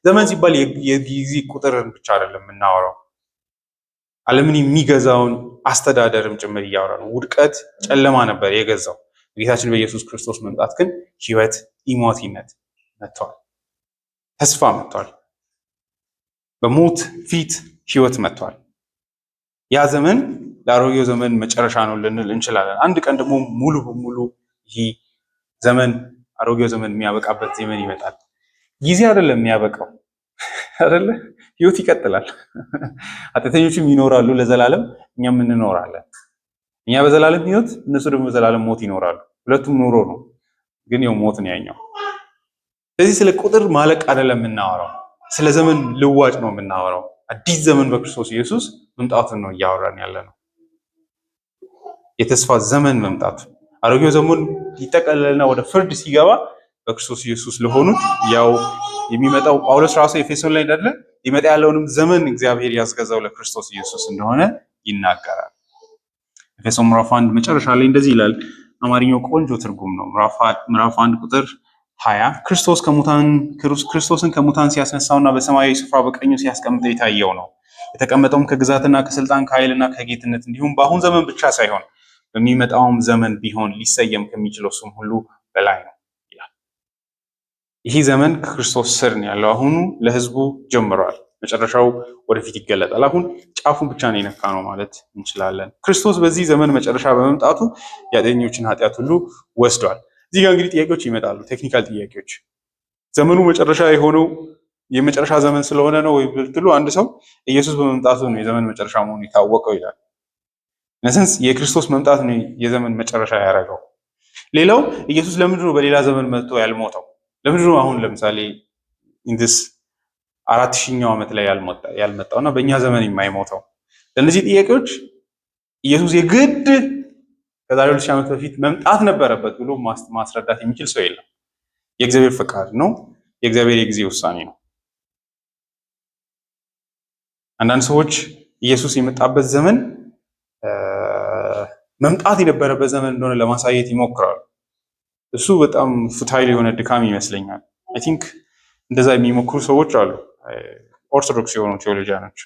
ዘመን ሲባል የጊዜ ቁጥርን ብቻ አይደለም የምናወራው፣ ዓለምን የሚገዛውን አስተዳደርም ጭምር እያወራ ነው። ውድቀት ጨለማ ነበር የገዛው። በጌታችን በኢየሱስ ክርስቶስ መምጣት ግን ሕይወት ኢሟቲነት መጥቷል። ተስፋ መጥቷል። በሞት ፊት ሕይወት መጥቷል። ያ ዘመን ለአሮጌው ዘመን መጨረሻ ነው ልንል እንችላለን። አንድ ቀን ደግሞ ሙሉ በሙሉ ይህ ዘመን አሮጌው ዘመን የሚያበቃበት ዘመን ይመጣል። ጊዜ አይደለም የሚያበቃው አይደለ? ሕይወት ይቀጥላል። ኃጢአተኞችም ይኖራሉ ለዘላለም፣ እኛም እንኖራለን። እኛ በዘላለም ሕይወት፣ እነሱ ደግሞ በዘላለም ሞት ይኖራሉ። ሁለቱም ኑሮ ነው፣ ግን ያው ሞት ነው ያኛው። ስለዚህ ስለ ቁጥር ማለቅ አይደለም የምናወራው፣ ስለ ዘመን ልዋጭ ነው የምናወራው። አዲስ ዘመን በክርስቶስ ኢየሱስ መምጣቱን ነው እያወራን ያለ ነው። የተስፋ ዘመን መምጣቱ አሮጌው ዘመን ሊጠቀለልና ወደ ፍርድ ሲገባ በክርስቶስ ኢየሱስ ለሆኑት ያው የሚመጣው ጳውሎስ ራሱ ኤፌሶን ላይ እንዳለ ሊመጣ ያለውንም ዘመን እግዚአብሔር ያስገዛው ለክርስቶስ ኢየሱስ እንደሆነ ይናገራል። ኤፌሶን ምዕራፍ 1 መጨረሻ ላይ እንደዚህ ይላል። አማርኛው ቆንጆ ትርጉም ነው። ምዕራፍ 1 ቁጥር 20 ክርስቶስን ከሙታን ሲያስነሳውና በሰማያዊ ስፍራ በቀኙ ሲያስቀምጠው የታየው ነው። የተቀመጠውም ከግዛትና ከስልጣን ከኃይልና ከጌትነት እንዲሁም በአሁን ዘመን ብቻ ሳይሆን በሚመጣውም ዘመን ቢሆን ሊሰየም ከሚችለው ስም ሁሉ በላይ ነው ይላል። ይህ ዘመን ከክርስቶስ ስር ነው ያለው። አሁኑ ለሕዝቡ ጀምሯል፣ መጨረሻው ወደፊት ይገለጣል። አሁን ጫፉን ብቻ ነው የነካ ነው ማለት እንችላለን። ክርስቶስ በዚህ ዘመን መጨረሻ በመምጣቱ የኃጢአተኞችን ኃጢአት ሁሉ ወስዷል። እዚህ ጋር እንግዲህ ጥያቄዎች ይመጣሉ፣ ቴክኒካል ጥያቄዎች። ዘመኑ መጨረሻ የሆነው የመጨረሻ ዘመን ስለሆነ ነው ወይ ብትሉ አንድ ሰው ኢየሱስ በመምጣቱ ነው የዘመን መጨረሻ መሆኑ የታወቀው ይላል። ነሰንስ የክርስቶስ መምጣት ነው የዘመን መጨረሻ ያደረገው። ሌላው ኢየሱስ ለምንድን ነው በሌላ ዘመን መጥቶ ያልሞተው? ለምንድን ነው አሁን ለምሳሌ ኢንዲስ 4000ኛው ዓመት ላይ ያልመጣውና በእኛ ዘመን የማይሞተው? ለእነዚህ ጥያቄዎች ኢየሱስ የግድ ከዛሬ 2000 ዓመት በፊት መምጣት ነበረበት ብሎ ማስረዳት የሚችል ሰው የለም። የእግዚአብሔር ፈቃድ ነው። የእግዚአብሔር የጊዜ ውሳኔ ነው። አንዳንድ ሰዎች ኢየሱስ የመጣበት ዘመን መምጣት የነበረበት ዘመን እንደሆነ ለማሳየት ይሞክራሉ። እሱ በጣም ፍትሃዊ የሆነ ድካም ይመስለኛል። አይ ቲንክ እንደዛ የሚሞክሩ ሰዎች አሉ፣ ኦርቶዶክስ የሆኑ ቴዎሎጂያኖች።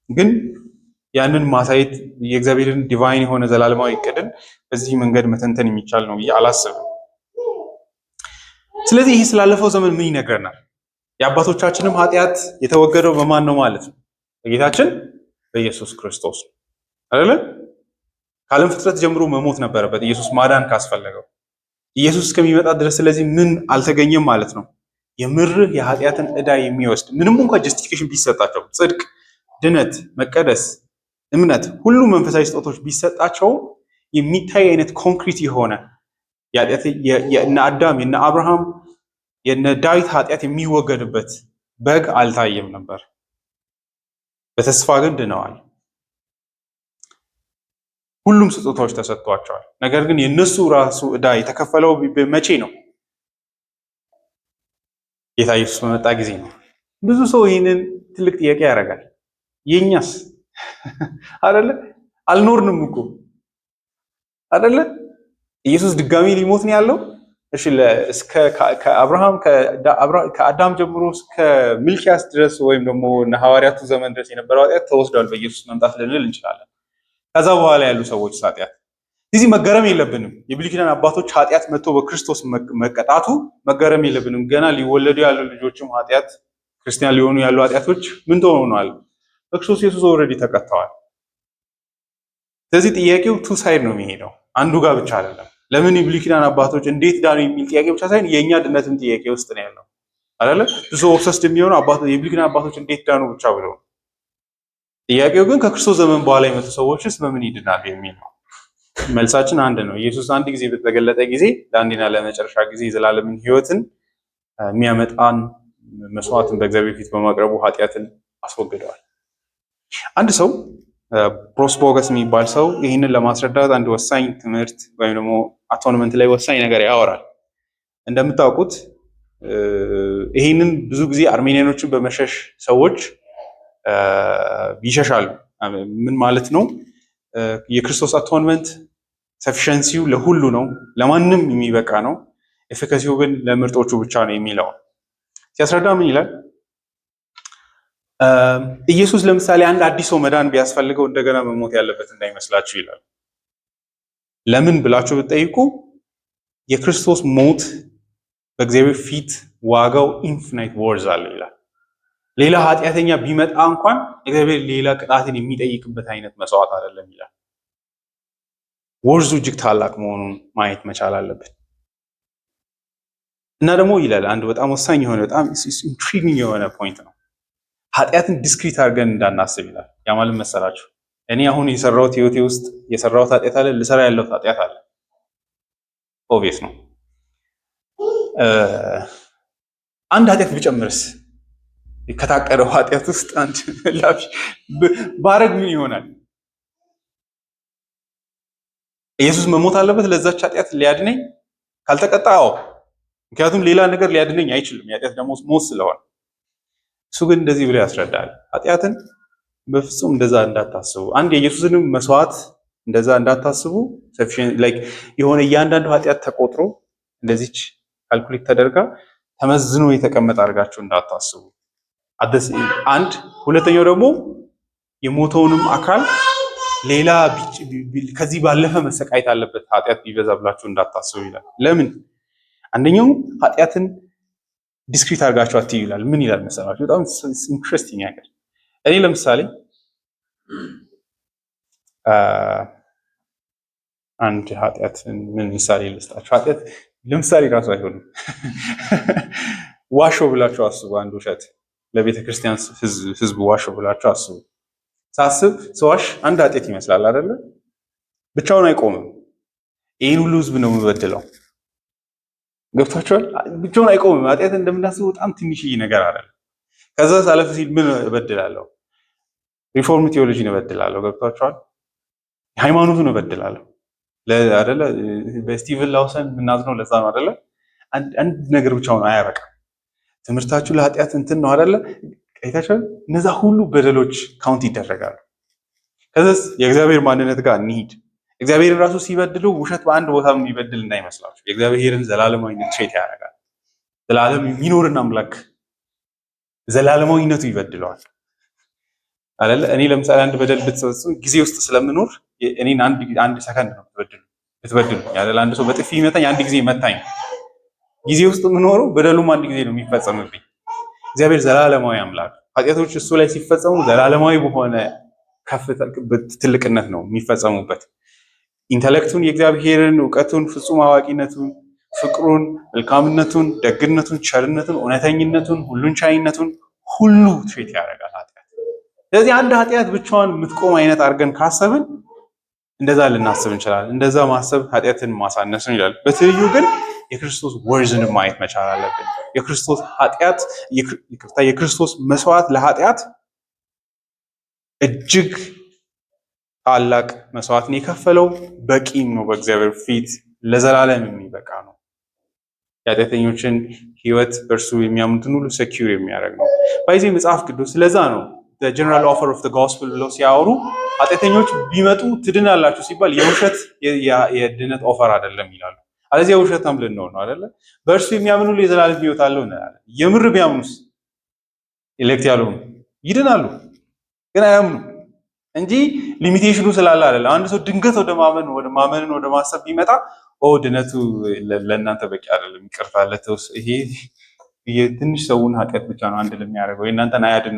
ግን ያንን ማሳየት የእግዚአብሔርን ዲቫይን የሆነ ዘላለማዊ እቅድን በዚህ መንገድ መተንተን የሚቻል ነው ብዬ አላስብም። ስለዚህ ይህ ስላለፈው ዘመን ምን ይነግረናል? የአባቶቻችንም ኃጢአት የተወገደው በማን ነው ማለት ነው? በጌታችን በኢየሱስ ክርስቶስ ነው አይደለ? ከዓለም ፍጥረት ጀምሮ መሞት ነበረበት ኢየሱስ ማዳን ካስፈለገው ኢየሱስ እስከሚመጣ ድረስ። ስለዚህ ምን አልተገኘም ማለት ነው? የምርህ የኃጢአትን ዕዳ የሚወስድ ምንም እንኳን ጀስቲፊኬሽን ቢሰጣቸው፣ ጽድቅ፣ ድነት፣ መቀደስ፣ እምነት፣ ሁሉ መንፈሳዊ ስጦቶች ቢሰጣቸው የሚታይ አይነት ኮንክሪት የሆነ የእነ አዳም የእነ አብርሃም የእነ ዳዊት ኃጢአት የሚወገድበት በግ አልታየም ነበር። በተስፋ ግን ድነዋል። ሁሉም ስጦታዎች ተሰጥቷቸዋል። ነገር ግን የነሱ ራሱ ዕዳ የተከፈለው መቼ ነው? ጌታ ኢየሱስ በመጣ ጊዜ ነው። ብዙ ሰው ይህንን ትልቅ ጥያቄ ያደርጋል። የኛስ አይደለ? አልኖርንም እኮ አይደለ? ኢየሱስ ድጋሚ ሊሞት ነው ያለው። እሺ ከአዳም ጀምሮ እስከ ሚልኪያስ ድረስ ወይም ደግሞ ሐዋርያቱ ዘመን ድረስ የነበረው ኃጢአት ተወስዷል በኢየሱስ መምጣት ልንል እንችላለን። ከዛ በኋላ ያሉ ሰዎች ኃጢአት እዚህ መገረም የለብንም። የብሉይ ኪዳን አባቶች ኃጢአት መጥቶ በክርስቶስ መቀጣቱ መገረም የለብንም። ገና ሊወለዱ ያሉ ልጆችም ኃጢአት ክርስቲያን ሊሆኑ ያሉ ኃጢአቶች ምን ሆነዋል? በክርስቶስ ኢየሱስ ኦልሬዲ ተቀጥተዋል። ስለዚህ ጥያቄው ቱ ሳይድ ነው የሚሄደው፣ አንዱ ጋር ብቻ አይደለም። ለምን የብሉይ ኪዳን አባቶች እንዴት ዳኑ የሚል ጥያቄ ብቻ ሳይሆን የእኛ ድነትም ጥያቄ ውስጥ ነው ያለው አይደለ? ብዙ ኦብሰስድ የሚሆነው የብሉይ ኪዳን አባቶች እንዴት ዳኑ ብቻ ብለው። ጥያቄው ግን ከክርስቶስ ዘመን በኋላ የመጡ ሰዎችስ በምን ይድናሉ የሚል ነው። መልሳችን አንድ ነው። ኢየሱስ አንድ ጊዜ በተገለጠ ጊዜ ለአንዴና ለመጨረሻ ጊዜ የዘላለምን ሕይወትን የሚያመጣን መስዋዕትን በእግዚአብሔር ፊት በማቅረቡ ኃጢአትን አስወግደዋል። አንድ ሰው ፕሮስቦገስ የሚባል ሰው ይህንን ለማስረዳት አንድ ወሳኝ ትምህርት ወይም ደግሞ አቶንመንት ላይ ወሳኝ ነገር ያወራል። እንደምታውቁት ይህንን ብዙ ጊዜ አርሜኒያኖችን በመሸሽ ሰዎች ይሸሻሉ። ምን ማለት ነው? የክርስቶስ አቶንመንት ሰፊሸንሲው ለሁሉ ነው፣ ለማንም የሚበቃ ነው። ኤፊካሲው ግን ለምርጦቹ ብቻ ነው የሚለው ሲያስረዳ ምን ይላል? ኢየሱስ ለምሳሌ አንድ አዲስ ሰው መዳን ቢያስፈልገው እንደገና መሞት ያለበት እንዳይመስላችሁ ይላል። ለምን ብላችሁ ብትጠይቁ የክርስቶስ ሞት በእግዚአብሔር ፊት ዋጋው ኢንፊናይት ወርዝ አለ ይላል። ሌላ ኃጢአተኛ ቢመጣ እንኳን እግዚአብሔር ሌላ ቅጣትን የሚጠይቅበት አይነት መስዋዕት አይደለም ይላል። ወርዙ እጅግ ታላቅ መሆኑን ማየት መቻል አለብን። እና ደግሞ ይላል አንድ በጣም ወሳኝ የሆነ በጣም ኢንትሪጊንግ የሆነ ፖይንት ነው። ኃጢአትን ዲስክሪት አድርገን እንዳናስብ ይላል። ያ ማለት መሰላችሁ እኔ አሁን የሰራሁት ህይወቴ ውስጥ የሰራሁት ኃጢአት አለ፣ ልሰራ ያለሁት ኃጢአት አለ። ኦብቪየስ ነው። አንድ ኃጢአት ብጨምርስ ከታቀደው ኃጢአት ውስጥ አንድ ላፊ ባረግ ምን ይሆናል? ኢየሱስ መሞት አለበት ለዛች ኃጢአት ሊያድነኝ ካልተቀጣው። ምክንያቱም ሌላ ነገር ሊያድነኝ አይችልም፣ የኃጢአት ደግሞ ሞት ስለሆነ። እሱ ግን እንደዚህ ብሎ ያስረዳል። ኃጢአትን በፍጹም እንደዛ እንዳታስቡ፣ አንድ የኢየሱስንም መስዋዕት እንደዛ እንዳታስቡ። የሆነ እያንዳንዱ ኃጢአት ተቆጥሮ እንደዚች ካልኩሌት ተደርጋ ተመዝኖ የተቀመጠ አድርጋችሁ እንዳታስቡ። አንድ ሁለተኛው ደግሞ የሞተውንም አካል ሌላ ከዚህ ባለፈ መሰቃየት አለበት ኃጢአት ቢበዛ ብላችሁ እንዳታስቡ ይላል። ለምን? አንደኛው ኃጢአትን ዲስክሪት አድርጋችሁ አትዩ ይላል። ምን ይላል መሰላችሁ? በጣም ኢንትረስቲንግ ነገር። እኔ ለምሳሌ አንድ ኃጢአትን ምን ምሳሌ ልስጣችሁ? ኃጢአት ለምሳሌ ራሱ አይሆንም። ዋሾ ብላችሁ አስቡ። አንድ ውሸት ለቤተ ክርስቲያን ህዝብ ዋሾ ብላችሁ አስቡ። ሳስብ ሰዋሽ አንድ ኃጢአት ይመስላል አይደለ? ብቻውን አይቆምም። ይህን ሁሉ ህዝብ ነው የምበድለው። ገብቷቸዋል። ብቻውን አይቆምም። ኃጢአት እንደምናስበው በጣም ትንሽዬ ነገር አይደለም። ከዛ ሳለፍ ሲል ምን እበድላለሁ? ሪፎርም ቴዎሎጂን እበድላለሁ። ገብቷቸዋል። ሃይማኖቱን እበድላለሁ አይደለ? በስቲቨን ላውሰን የምናዝነው ለዛ ነው አይደለ? አንድ ነገር ብቻውን አያበቃም። ትምህርታችሁ ለኃጢአት እንትን ነው አይደለ? አይታችኋል። እነዛ ሁሉ በደሎች ካውንት ይደረጋሉ። ከዛስ የእግዚአብሔር ማንነት ጋር እንሂድ። እግዚአብሔርን ራሱ ሲበድሉ ውሸት በአንድ ቦታ የሚበድል እንዳይመስላችሁ። የእግዚአብሔርን ዘላለማዊነት ትሬት ያደርጋል። ዘላለም የሚኖርን አምላክ ዘላለማዊነቱ ይበድለዋል አይደለ? እኔ ለምሳሌ አንድ በደል ብትፈጽሙ ጊዜ ውስጥ ስለምኖር እኔን አንድ ሰከንድ ነው ብትበድሉ አይደለ? አንድ ሰው በጥፊ ይመታኝ አንድ ጊዜ መታኝ። ጊዜ ውስጥ የምኖረው በደሉም አንድ ጊዜ ነው የሚፈጸምብኝ። እግዚአብሔር ዘላለማዊ አምላክ ኃጢአቶች እሱ ላይ ሲፈጸሙ ዘላለማዊ በሆነ ትልቅነት ነው የሚፈጸሙበት። ኢንተሌክቱን፣ የእግዚአብሔርን እውቀቱን፣ ፍጹም አዋቂነቱን፣ ፍቅሩን፣ መልካምነቱን፣ ደግነቱን፣ ቸርነቱን፣ እውነተኝነቱን፣ ሁሉን ቻይነቱን ሁሉ ትሬት ያደርጋል ኃጢአት። ስለዚህ አንድ ኃጢአት ብቻዋን የምትቆም አይነት አድርገን ካሰብን እንደዛ ልናስብ እንችላለን። እንደዛ ማሰብ ኃጢአትን ማሳነስ ነው ይላል። በትይዩ ግን የክርስቶስ ወርዝን ማየት መቻል አለብን። የክርስቶስ ኃጢአት የክርስቶስ መስዋዕት ለኃጢአት እጅግ ታላቅ መስዋዕትን የከፈለው በቂም ነው። በእግዚአብሔር ፊት ለዘላለም የሚበቃ ነው። የኃጢአተኞችን ሕይወት በእርሱ የሚያምኑትን ሁሉ ሴኪዩር የሚያደርግ ነው። በዚህ መጽሐፍ ቅዱስ ስለዛ ነው ጀነራል ኦፈር ኦፍ ጎስፔል ብለው ሲያወሩ ኃጢአተኞች ቢመጡ ትድናላችሁ ሲባል የውሸት የድነት ኦፈር አይደለም ይላሉ። አለዚያ ውሸታም ልንሆን ነው አይደለ? በእርሱ የሚያምኑ የዘላለም ሕይወት አለው እንላለን። የምር ቢያምኑስ ኤሌክት ያልሆኑ ይድናሉ፣ ግን አያምኑ እንጂ ሊሚቴሽኑ ስላለ አይደለም። አንድ ሰው ድንገት ወደ ማሰብ ቢመጣ ድነቱ ለእናንተ በቂ አይደለም፣ ይቅርታ ለተውስ ይሄ የትንሽ ሰውን ኃጢአት ብቻ ነው አንድ ለሚያደርገው የእናንተን አያድን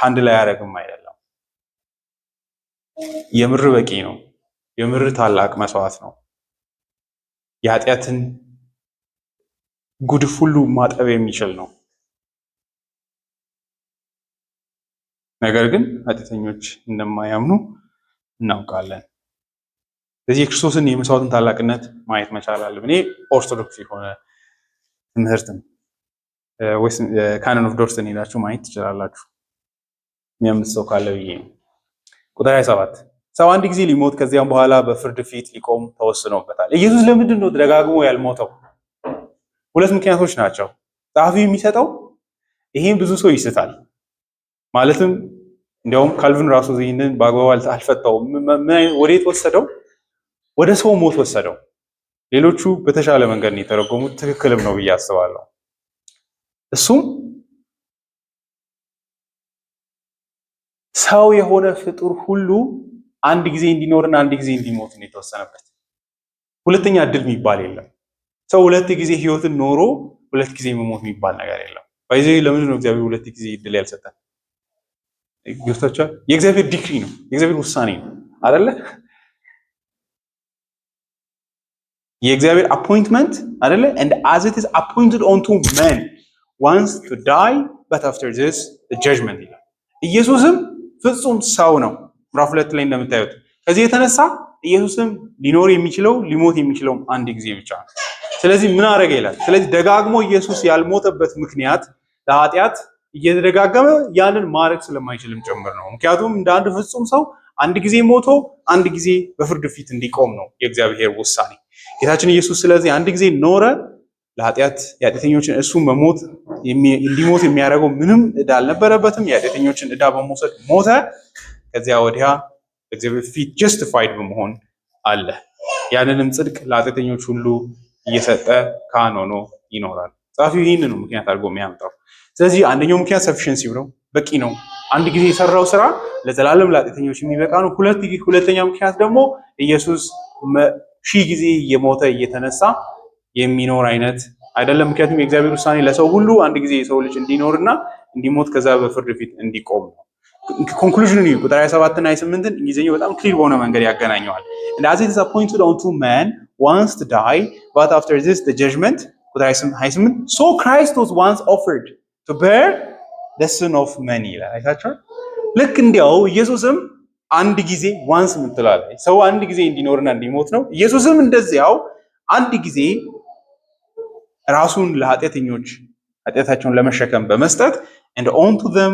አንድ ላይ አያደርግም አይደለም። የምር በቂ ነው። የምር ታላቅ መስዋዕት ነው። የኃጢአትን ጉድፍ ሁሉ ማጠብ የሚችል ነው። ነገር ግን ኃጢአተኞች እንደማያምኑ እናውቃለን። ስለዚህ የክርስቶስን የመስዋዕትን ታላቅነት ማየት መቻል አለብን። ይሄ ኦርቶዶክስ የሆነ ትምህርትም ወይስ ካኖን ኦፍ ዶርሰን ሄዳችሁ ማየት ትችላላችሁ፣ የሚያምስ ሰው ካለ ብዬ ነው። ቁጥር 27 ሰው አንድ ጊዜ ሊሞት ከዚያም በኋላ በፍርድ ፊት ሊቆም ተወስኖበታል። ኢየሱስ ለምንድን ነው ደጋግሞ ያልሞተው? ሁለት ምክንያቶች ናቸው ጸሐፊው የሚሰጠው። ይሄን ብዙ ሰው ይስታል። ማለትም እንዲያውም ካልቪን ራሱ ይህንን በአግባቡ አልፈታውም። ወዴት ወሰደው? ወደ ሰው ሞት ወሰደው። ሌሎቹ በተሻለ መንገድ ነው የተረጎሙት፣ ትክክልም ነው ብዬ አስባለሁ። እሱም ሰው የሆነ ፍጡር ሁሉ አንድ ጊዜ እንዲኖርና አንድ ጊዜ እንዲሞት ነው የተወሰነበት። ሁለተኛ እድል የሚባል የለም። ሰው ሁለት ጊዜ ህይወትን ኖሮ ሁለት ጊዜ መሞት የሚባል ነገር የለም። ባይዘይ ለምንድን ነው እግዚአብሔር ሁለት ጊዜ እድል ያልሰጠን? ገብታችኋል? የእግዚአብሔር ዲክሪ ነው፣ የእግዚአብሔር ውሳኔ ነው አይደለ? የእግዚአብሔር አፖይንትመንት አይደለ? and as it is appointed unto men once to die but after this the judgment ይላል። ኢየሱስም ፍጹም ሰው ነው። ምዕራፍ 2 ላይ እንደምታዩት ከዚህ የተነሳ ኢየሱስም ሊኖር የሚችለው ሊሞት የሚችለው አንድ ጊዜ ብቻ ነው። ስለዚህ ምን አደረገ ይላል። ስለዚህ ደጋግሞ ኢየሱስ ያልሞተበት ምክንያት ለኃጢአት እየተደጋገመ ያንን ማድረግ ስለማይችልም ጭምር ነው። ምክንያቱም እንደ አንድ ፍጹም ሰው አንድ ጊዜ ሞቶ አንድ ጊዜ በፍርድ ፊት እንዲቆም ነው የእግዚአብሔር ውሳኔ። ጌታችን ኢየሱስ ስለዚህ አንድ ጊዜ ኖረ። የኃጢአተኞችን እሱ እንዲሞት የሚያደርገው ምንም ዕዳ አልነበረበትም። የኃጢአተኞችን ዕዳ በመውሰድ ሞተ። ከዚያ ወዲያ በእግዚአብሔር ፊት ጀስቲፋይድ በመሆን አለ። ያንንም ጽድቅ ለኃጢአተኞች ሁሉ እየሰጠ ካህን ሆኖ ይኖራል። ጸሐፊው ይህንን ነው ምክንያት አድርጎ የሚያመጣው። ስለዚህ አንደኛው ምክንያት ሰፊሽንሲ ነው፣ በቂ ነው። አንድ ጊዜ የሰራው ስራ ለዘላለም ለኃጢአተኞች የሚበቃ ነው። ሁለተኛ ምክንያት ደግሞ ኢየሱስ 1000 ጊዜ እየሞተ እየተነሳ የሚኖር አይነት አይደለም። ምክንያቱም የእግዚአብሔር ውሳኔ ለሰው ሁሉ አንድ ጊዜ የሰው ልጅ እንዲኖርና እንዲሞት ከዛ በፍርድ ፊት እንዲቆም ነው። ኮንክሉዥኑን እዩ። ቁጥር 27 እና 28 እንግሊዝኛው በጣም ክሊር በሆነ መንገድ ያገናኘዋል። and as it is appointed unto man once to die but after this the judgment ቁጥር 28 so Christ was once offered to bear the sin of many ይላል። አይታችኋል። ልክ እንዲያው ኢየሱስም አንድ ጊዜ ዋንስ ምትላለች ሰው አንድ ጊዜ እንዲኖርና እንዲሞት ነው። ኢየሱስም እንደዚያው አንድ ጊዜ ራሱን ለኃጢአተኞች ኃጢአታቸውን ለመሸከም በመስጠት and unto them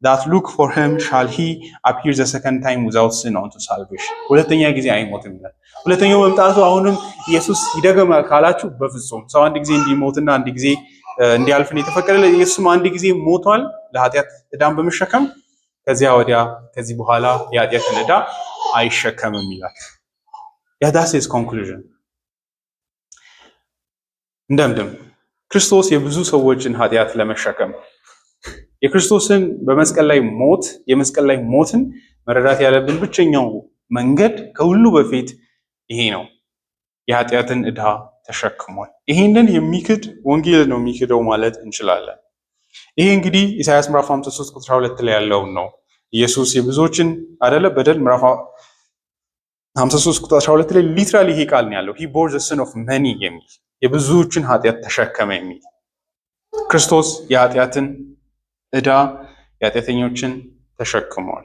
that look for him shall he appear the second time without sin unto salvation ሁለተኛ ጊዜ አይሞትም ይላል። ሁለተኛው መምጣቱ አሁንም ኢየሱስ ይደገማል ካላችሁ በፍጹም ሰው አንድ ጊዜ እንዲሞትና አንድ ጊዜ እንዲያልፍ ነው የተፈቀደለት። ኢየሱስም አንድ ጊዜ ሞቷል ለኃጢአት ዕዳን በመሸከም ከዚያ ወዲያ ከዚህ በኋላ የኃጢአትን ዕዳ አይሸከምም ይላል። that's his conclusion። እንደምድም ክርስቶስ የብዙ ሰዎችን ኃጢአት ለመሸከም የክርስቶስን በመስቀል ላይ ሞት የመስቀል ላይ ሞትን መረዳት ያለብን ብቸኛው መንገድ ከሁሉ በፊት ይሄ ነው። የኃጢአትን ዕዳ ተሸክሟል። ይሄንን የሚክድ ወንጌል ነው የሚክደው ማለት እንችላለን። ይሄ እንግዲህ ኢሳይያስ ምዕራፍ 53 ቁጥር 2 ላይ ያለውን ነው። ኢየሱስ የብዙዎችን አይደለ በደል ምዕራፍ 53 ቁጥር 12 ላይ ሊትራሊ ይሄ ቃል ነው ያለው he bore the sin of many የሚል የብዙዎችን ኃጢአት ተሸከመ የሚል ክርስቶስ የኃጢአትን ዕዳ የኃጢአተኞችን ተሸክሟል።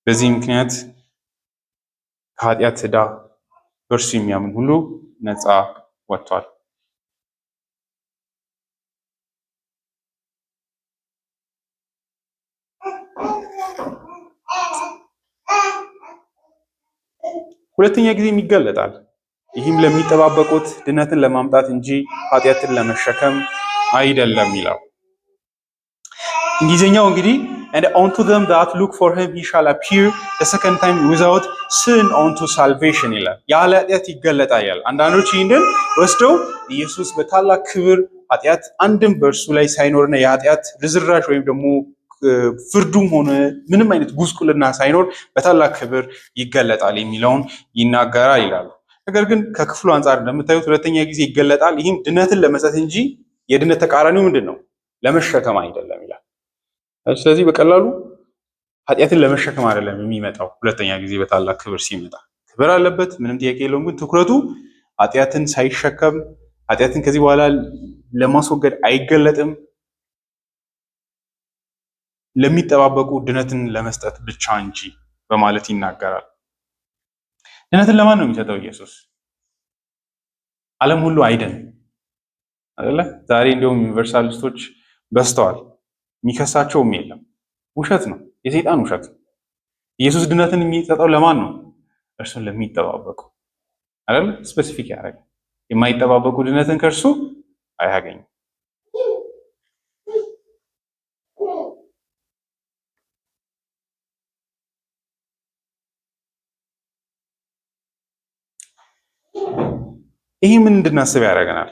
በዚህ ምክንያት ከኃጢአት ዕዳ በእርሱ የሚያምን ሁሉ ነፃ ወጥቷል። ሁለተኛ ጊዜ ይገለጣል። ይህም ለሚጠባበቁት ድነትን ለማምጣት እንጂ ኃጢአትን ለመሸከም አይደለም ይላል። እንግሊዝኛው እንግዲህ and unto them that look for him he shall appear the second time without sin unto salvation ይላል። ያለ ኃጢአት ይገለጣል ይላል። አንዳንዶች ይህንን ወስደው ኢየሱስ በታላቅ ክብር ኃጢአት አንድም በእርሱ ላይ ሳይኖርና የኃጢአት ርዝራሽ ወይም ደግሞ ፍርዱም ሆነ ምንም አይነት ጉስቁልና ሳይኖር በታላቅ ክብር ይገለጣል የሚለውን ይናገራል ይላሉ። ነገር ግን ከክፍሉ አንጻር እንደምታዩት ሁለተኛ ጊዜ ይገለጣል። ይህም ድነትን ለመስጠት እንጂ የድነት ተቃራኒው ምንድነው? ለመሸከም አይደለም ይላል። ስለዚህ በቀላሉ ኃጢአትን ለመሸከም አይደለም የሚመጣው። ሁለተኛ ጊዜ በታላቅ ክብር ሲመጣ ክብር አለበት፣ ምንም ጥያቄ የለውም። ግን ትኩረቱ ኃጢአትን ሳይሸከም ኃጢአትን ከዚህ በኋላ ለማስወገድ አይገለጥም፣ ለሚጠባበቁ ድነትን ለመስጠት ብቻ እንጂ በማለት ይናገራል። ድነትን ለማን ነው የሚሰጠው ኢየሱስ? ዓለም ሁሉ አይደን አይደለ? ዛሬ እንዲሁም ዩኒቨርሳሊስቶች በዝተዋል። የሚከሳቸውም የለም። ውሸት ነው፣ የሰይጣን ውሸት ነው። ኢየሱስ ድነትን የሚሰጠው ለማን ነው? እርሱን ለሚጠባበቁ አይደለ? ስፔሲፊክ ያደርጋል። የማይጠባበቁ ድነትን ከእርሱ አያገኙም። ይሄ ምን እንድናስብ ያደርገናል?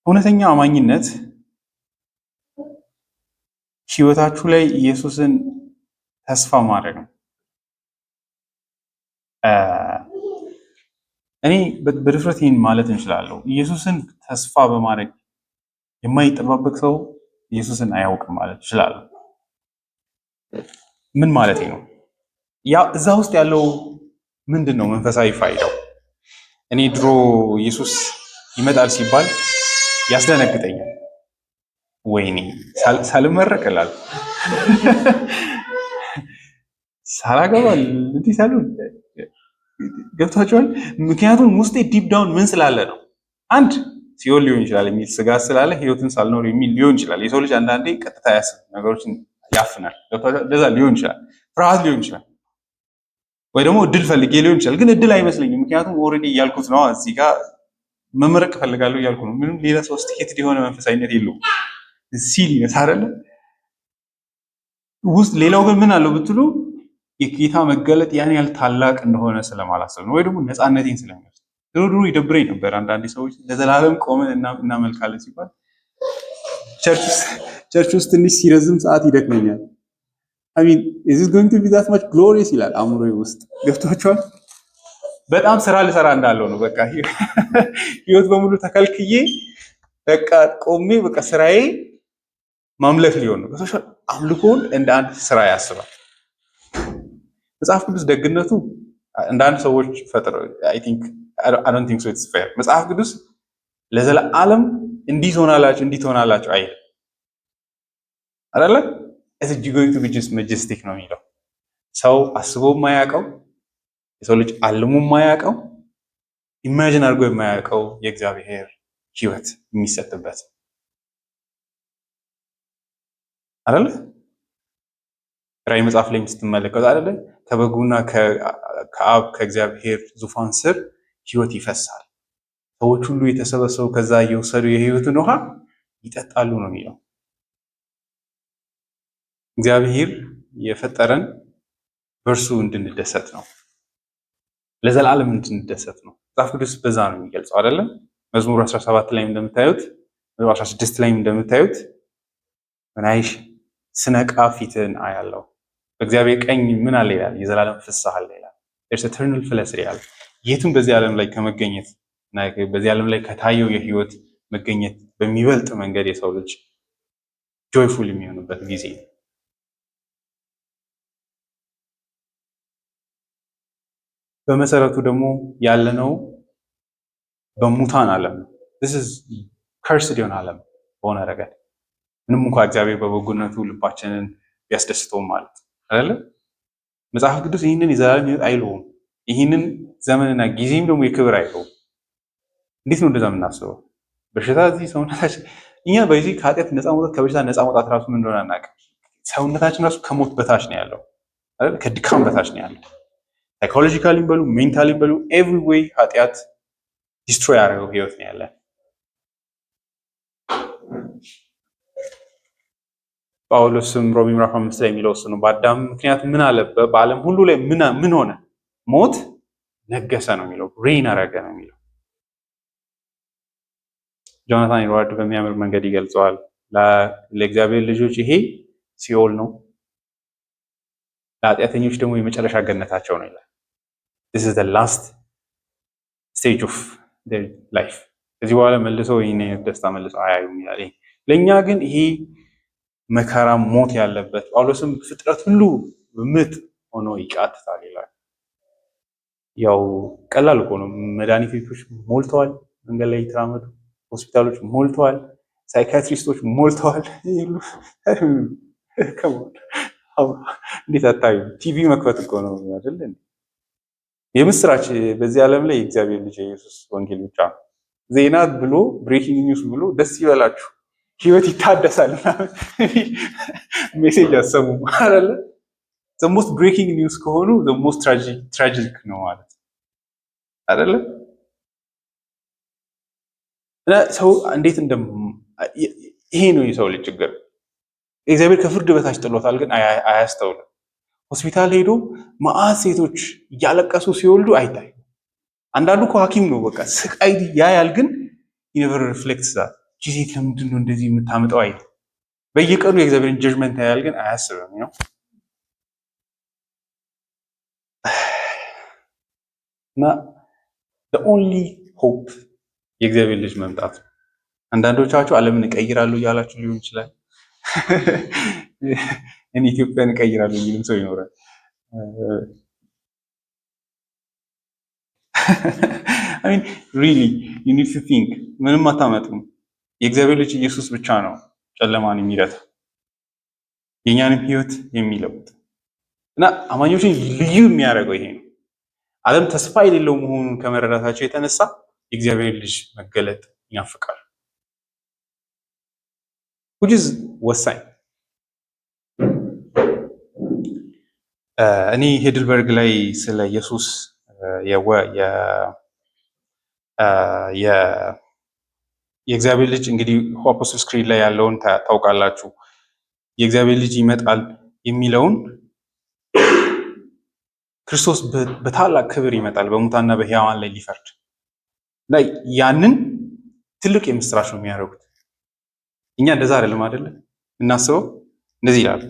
እውነተኛ አማኝነት ህይወታችሁ ላይ ኢየሱስን ተስፋ ማድረግ ነው። እኔ በድፍረት ይህን ማለት እንችላለሁ። ኢየሱስን ተስፋ በማድረግ የማይጠባበቅ ሰው ኢየሱስን አያውቅም ማለት እችላለሁ። ምን ማለት ነው? ያ እዛ ውስጥ ያለው ምንድን ነው መንፈሳዊ ፋይዳው? እኔ ድሮ ኢየሱስ ይመጣል ሲባል ያስደነግጠኛል። ወይኔ ሳልመረቅ እላለሁ፣ ሳላገባል እንዲህ ሳሉ ገብቷቸዋል። ምክንያቱም ውስጤ ዲፕ ዳውን ምን ስላለ ነው? አንድ ሲኦል ሊሆን ይችላል የሚል ስጋት ስላለ ህይወትን ሳልኖር የሚል ሊሆን ይችላል። የሰው ልጅ አንዳንዴ ቀጥታ ያስብ ነገሮችን ያፍናል። እንደዛ ሊሆን ይችላል። ፍርሃት ሊሆን ይችላል። ወይ ደግሞ እድል ፈልጌ ሊሆን ይችላል። ግን እድል አይመስለኝም። ምክንያቱም ኦልሬዲ እያልኩት ነው። እዚህ ጋር መመረቅ እፈልጋለሁ እያልኩ ነው። ምንም ሌላ ሶስቲኬትድ የሆነ መንፈሳዊነት የለውም። ሲሪየስ አይደለ ውስጥ። ሌላው ግን ምን አለው ብትሉ የጌታ መገለጥ ያን ያህል ታላቅ እንደሆነ ስለማላሰብ ነው። ወይ ደግሞ ነፃነቴን ስለሚወስድ። ድሮ ይደብረኝ ነበር። አንዳንድ ሰዎች ለዘላለም ቆመን እናመልካለን ሲባል ቸርች ውስጥ ትንሽ ሲረዝም ሰዓት ይደክመኛል። I mean, is it going to be that much glorious ይላል አእምሮዬ ውስጥ። ገብቷቸዋል። በጣም ስራ ልሰራ እንዳለው ነው። በቃ ህይወት በሙሉ ተከልክዬ በቃ ቆሜ በቃ ስራዬ ማምለክ ሊሆን ነው። አምልኮን እንደ አንድ ስራ ያስባል። መጽሐፍ ቅዱስ ደግነቱ እንደ አንድ ሰዎች ፈጥሮ I don't think so it's fair። መጽሐፍ ቅዱስ ለዘላለም እንዲህ ትሆናላችሁ አይልም አይደለ? it's going to be just majestic ነው የሚለው። ሰው አስቦ የማያውቀው የሰው ልጅ አልሞ የማያውቀው ኢማጂን አድርጎ የማያውቀው የእግዚአብሔር ህይወት የሚሰጥበት አይደለ? ራዕይ መጽሐፍ ላይ ስትመለከቱ አይደለ? ከበጉና ከአብ ከእግዚአብሔር ዙፋን ስር ህይወት ይፈሳል። ሰዎች ሁሉ የተሰበሰቡ ከዛ እየወሰዱ የህይወትን ውሃ ይጠጣሉ ነው የሚለው። እግዚአብሔር የፈጠረን በእርሱ እንድንደሰት ነው፣ ለዘላለም እንድንደሰት ነው። መጽሐፍ ቅዱስ በዛ ነው የሚገልጸው አይደለም? መዝሙር 17 ላይ እንደምታዩት፣ መዝሙር 16 ላይ እንደምታዩት ምናይሽ ስነቃ ፊትን አያለው፣ በእግዚአብሔር ቀኝ ምን አለ ይላል? የዘላለም ፍስሐ አለ ይላል። there's eternal felicity ይላል። የትም በዚህ ዓለም ላይ ከመገኘት እና በዚህ ዓለም ላይ ከታየው የህይወት መገኘት በሚበልጥ መንገድ የሰው ልጅ ጆይፉል የሚሆንበት ጊዜ ነው። በመሰረቱ ደግሞ ያለነው በሙታን ዓለም ነው። this is cursed የሆነ ዓለም በሆነ ረገድ ምንም እንኳን እግዚአብሔር በበጎነቱ ልባችንን ቢያስደስተውም ማለት አይደለ? መጽሐፍ ቅዱስ ይህንን የዘላለም ህይወት አይለውም። ይህንን ዘመንና ጊዜም ደግሞ የክብር አይለውም። እንዴት ነው እንደዛ የምናስበው? በሽታ እዚህ ሰውነታችን እኛ በዚህ ከኃጢአት ነፃ መውጣት ከበሽታ ነፃ መውጣት ራሱ ምን እንደሆነ አናውቅም። ሰውነታችን ራሱ ከሞት በታች ነው ያለው አይደል? ከድካም በታች ነው ያለው። ሳይኮሎጂካሊም በሉ ሜንታሊም በሉ ኤቭሪ ዌይ ኃጢአት ዲስትሮይ ያደረገው ህይወት ነው ያለን። ጳውሎስም ሮሜ ምዕራፍ 5 ላይ የሚለው እሱ ነው። በአዳም ምክንያት ምን አለ? በዓለም ሁሉ ላይ ምን ሆነ? ሞት ነገሰ ነው የሚለው፣ ሬን አረገ ነው የሚለው። ጆናታን ኤድዋርድ በሚያምር መንገድ ይገልጸዋል። ለእግዚአብሔር ልጆች ይሄ ሲኦል ነው፣ ለኃጢአተኞች ደግሞ የመጨረሻ ገነታቸው ነው ይላል። this is the last stage of their life። ከዚህ በኋላ መልሰው ይሄን ደስታ መልሰው አያዩም ይላል። ለእኛ ግን ይሄ መከራ ሞት ያለበት፣ ጳውሎስም ፍጥረት ሁሉ ምጥ ሆኖ ይቃትታል ይላል። ያው ቀላል እኮ ነው። መድኃኒት ቤቶች ሞልተዋል፣ መንገድ ላይ የተራመዱ ሆስፒታሎች ሞልተዋል፣ ሳይካትሪስቶች ሞልተዋል። እንዴት አታዩ? ቲቪ መክፈት እኮ ነው አይደል? የምስራች በዚህ ዓለም ላይ የእግዚአብሔር ልጅ የኢየሱስ ወንጌል ብቻ ነው። ዜና ብሎ ብሬኪንግ ኒውስ ብሎ ደስ ይበላችሁ ህይወት ይታደሳል ሜሴጅ አሰሙ አይደለ? the most breaking news ከሆኑ the most tragic ነው ማለት አይደለ? እና ሰው እንዴት ይሄ ነው የሰው ልጅ ችግር። እግዚአብሔር ከፍርድ በታች ጥሎታል፣ ግን አያስተውልም። ሆስፒታል ሄዶ መዓት ሴቶች እያለቀሱ ሲወልዱ አይታይ። አንዳንዱ እኮ ሐኪም ነው በቃ ስቃይ ያያል፣ ግን never reflects that ሴት ለምንድን ነው እንደዚህ የምታመጣው አይል። በየቀኑ የእግዚአብሔርን ጀጅመንት ያያል፣ ግን አያስብም ነው። እና the only hope የእግዚአብሔር ልጅ መምጣት ነው። አንዳንዶቻችሁ ዓለምን እቀይራለሁ እያላችሁ ሊሆን ይችላል። እኔ ኢትዮጵያን እቀይራለሁ የሚልም ሰው ይኖራል። I mean really you need to think ምንም አታመጡም። የእግዚአብሔር ልጅ ኢየሱስ ብቻ ነው ጨለማን የሚረታ የኛንም ህይወት የሚለውጥ እና አማኞችን ልዩ የሚያደርገው ይሄ ነው። ዓለም ተስፋ የሌለው መሆኑን ከመረዳታቸው የተነሳ የእግዚአብሔር ልጅ መገለጥ ይናፍቃል። which is ወሳኝ። እኔ ሄድልበርግ ላይ ስለ ኢየሱስ የእግዚአብሔር ልጅ እንግዲህ አፖስቶልስ ክሪድ ላይ ያለውን ታውቃላችሁ። የእግዚአብሔር ልጅ ይመጣል የሚለውን ክርስቶስ በታላቅ ክብር ይመጣል በሙታንና በሕያዋን ላይ ሊፈርድ እና ያንን ትልቅ የምስራች ነው የሚያደርጉት። እኛ እንደዛ አይደለም አይደለ? እናስበው እንደዚህ ይላል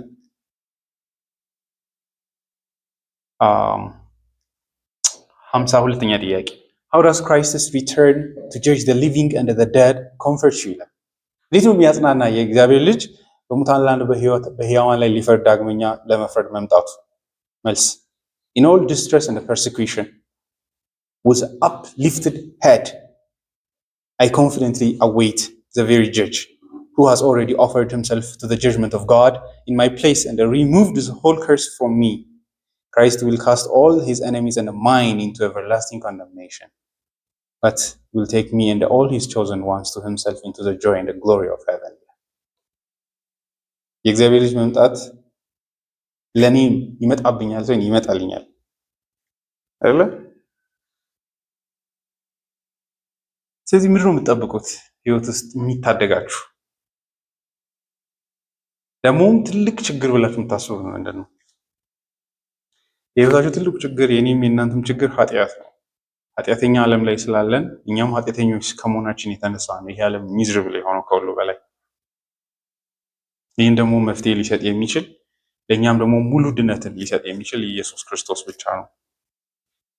52ኛ ጥያቄ How does Christ's return to judge the living and the dead comfort you? እንዴት ነው የሚያጽናና የእግዚአብሔር ልጅ በሙታን ላይ በሕያዋን ላይ ሊፈርድ ዳግመኛ ለመፍረድ መምጣቱ። መልስ in all distress and persecution with uplifted head I confidently await the very judge who has already offered himself to the judgment of God in my place and removed the whole curse from me. Christ will cast all his enemies and mine into everlasting condemnation, but will take me and all his chosen ones to himself into the joy and the glory of heaven. የእግዚአብሔር ልጅ መምጣት ለኔም ይመጣብኛል ወይ ይመጣልኛል አይደለ? ስለዚህ ምንድን ነው የምትጠብቁት? ህይወት ውስጥ የሚታደጋችሁ ደግሞም ትልቅ ችግር ብላችሁ የምታስቡ ምንድን ነው? የህይወታችሁ ትልቁ ችግር የኔም የእናንተም ችግር ኃጢአት ነው። ኃጢአተኛ ዓለም ላይ ስላለን እኛም ኃጢአተኞች ከመሆናችን የተነሳ ነው ይሄ ዓለም ሚዝርብል የሆነው ከሁሉ በላይ። ይህን ደግሞ መፍትሄ ሊሰጥ የሚችል ለእኛም ደግሞ ሙሉ ድነትን ሊሰጥ የሚችል ኢየሱስ ክርስቶስ ብቻ ነው።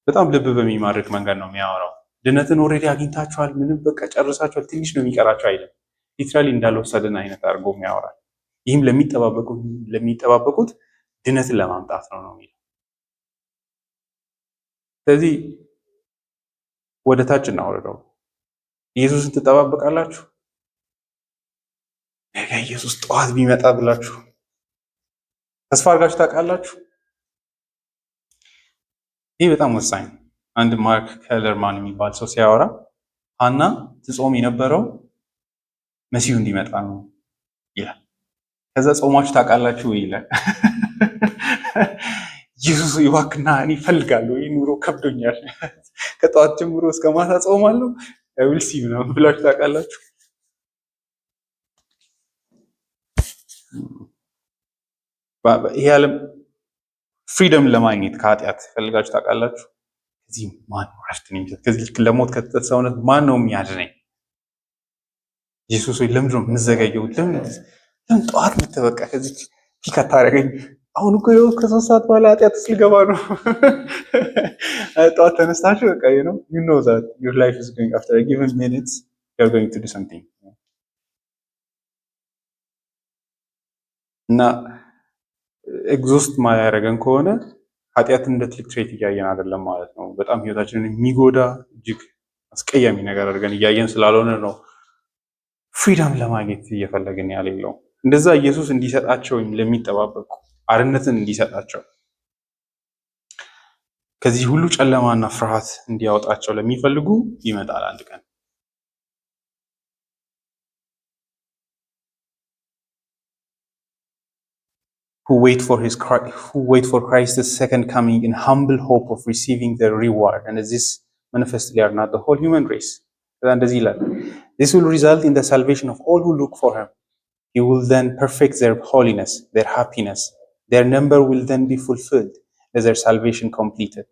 በጣም ልብ በሚማርክ መንገድ ነው የሚያወራው። ድነትን ኦልሬዲ አግኝታችኋል፣ ምንም በቃ ጨርሳችኋል፣ ትንሽ ነው የሚቀራችሁ አይደለም። ሊትራሊ እንዳልወሰድን አይነት አድርጎ ያወራል። ይህም ለሚጠባበቁት ድነትን ለማምጣት ነው ነው የሚለው። ስለዚህ ወደ ታች እናወርደው። ኢየሱስን ትጠባበቃላችሁ? ነገ ኢየሱስ ጠዋት ቢመጣ ብላችሁ ተስፋ አድርጋችሁ ታውቃላችሁ? ይህ በጣም ወሳኝ ነው። አንድ ማርክ ከለርማን የሚባል ሰው ሲያወራ ሐና ትጾም የነበረው መሲሁ እንዲመጣ ነው ይላል። ከዛ ጾማችሁ ታውቃላችሁ ይላል። ኢየሱስ ይዋክና እኔ እፈልጋለሁ፣ ይህ ኑሮ ከብዶኛል፣ ከጠዋት ጀምሮ እስከ ማታ ጾማለሁ ዊልሲ ነው ብላችሁ ታውቃላችሁ? ይሄ ዓለም ፍሪደም ለማግኘት ከኃጢአት ፈልጋችሁ ታውቃላችሁ? ከዚህ ማን ነው ረፍትን የሚሰጥ? ከዚህ ለሞት ከተሰጠ ሰውነት ማን ነው የሚያድነኝ? ኢየሱስ ወይ ለምንድን ነው የምዘገየው? ለምን ጠዋት ምትበቃ ከዚህ ፒክ አታደርገኝ? አሁን እኮ ይኸው ከ3 ሰዓት በኋላ ኃጢአት ውስጥ ልገባ ነው። ጠዋት ተነስታችሁ በቃ ነው you know that your life is going after a given minutes you are going to do something እና ኤግዞስት ማያደርገን ከሆነ ኃጢአትን እንደ ትልቅ ትሬት እያየን አይደለም ማለት ነው። በጣም ህይወታችንን የሚጎዳ እጅግ አስቀያሚ ነገር አድርገን እያየን ስላልሆነ ነው ፍሪደም ለማግኘት እየፈለግን ያለው። እንደዛ ኢየሱስ እንዲሰጣቸው ወይም ለሚጠባበቁ አርነትን እንዲሰጣቸው ከዚህ ሁሉ ጨለማና ፍርሃት እንዲያወጣቸው ለሚፈልጉ ይመጣል አንድ ቀን። who wait for Christ's second coming in humble hope of receiving their reward, and this manifestly are not the whole human race. This will result in the salvation of all who look for him. He will then perfect their holiness, their happiness. Their number will then be fulfilled as their salvation completed.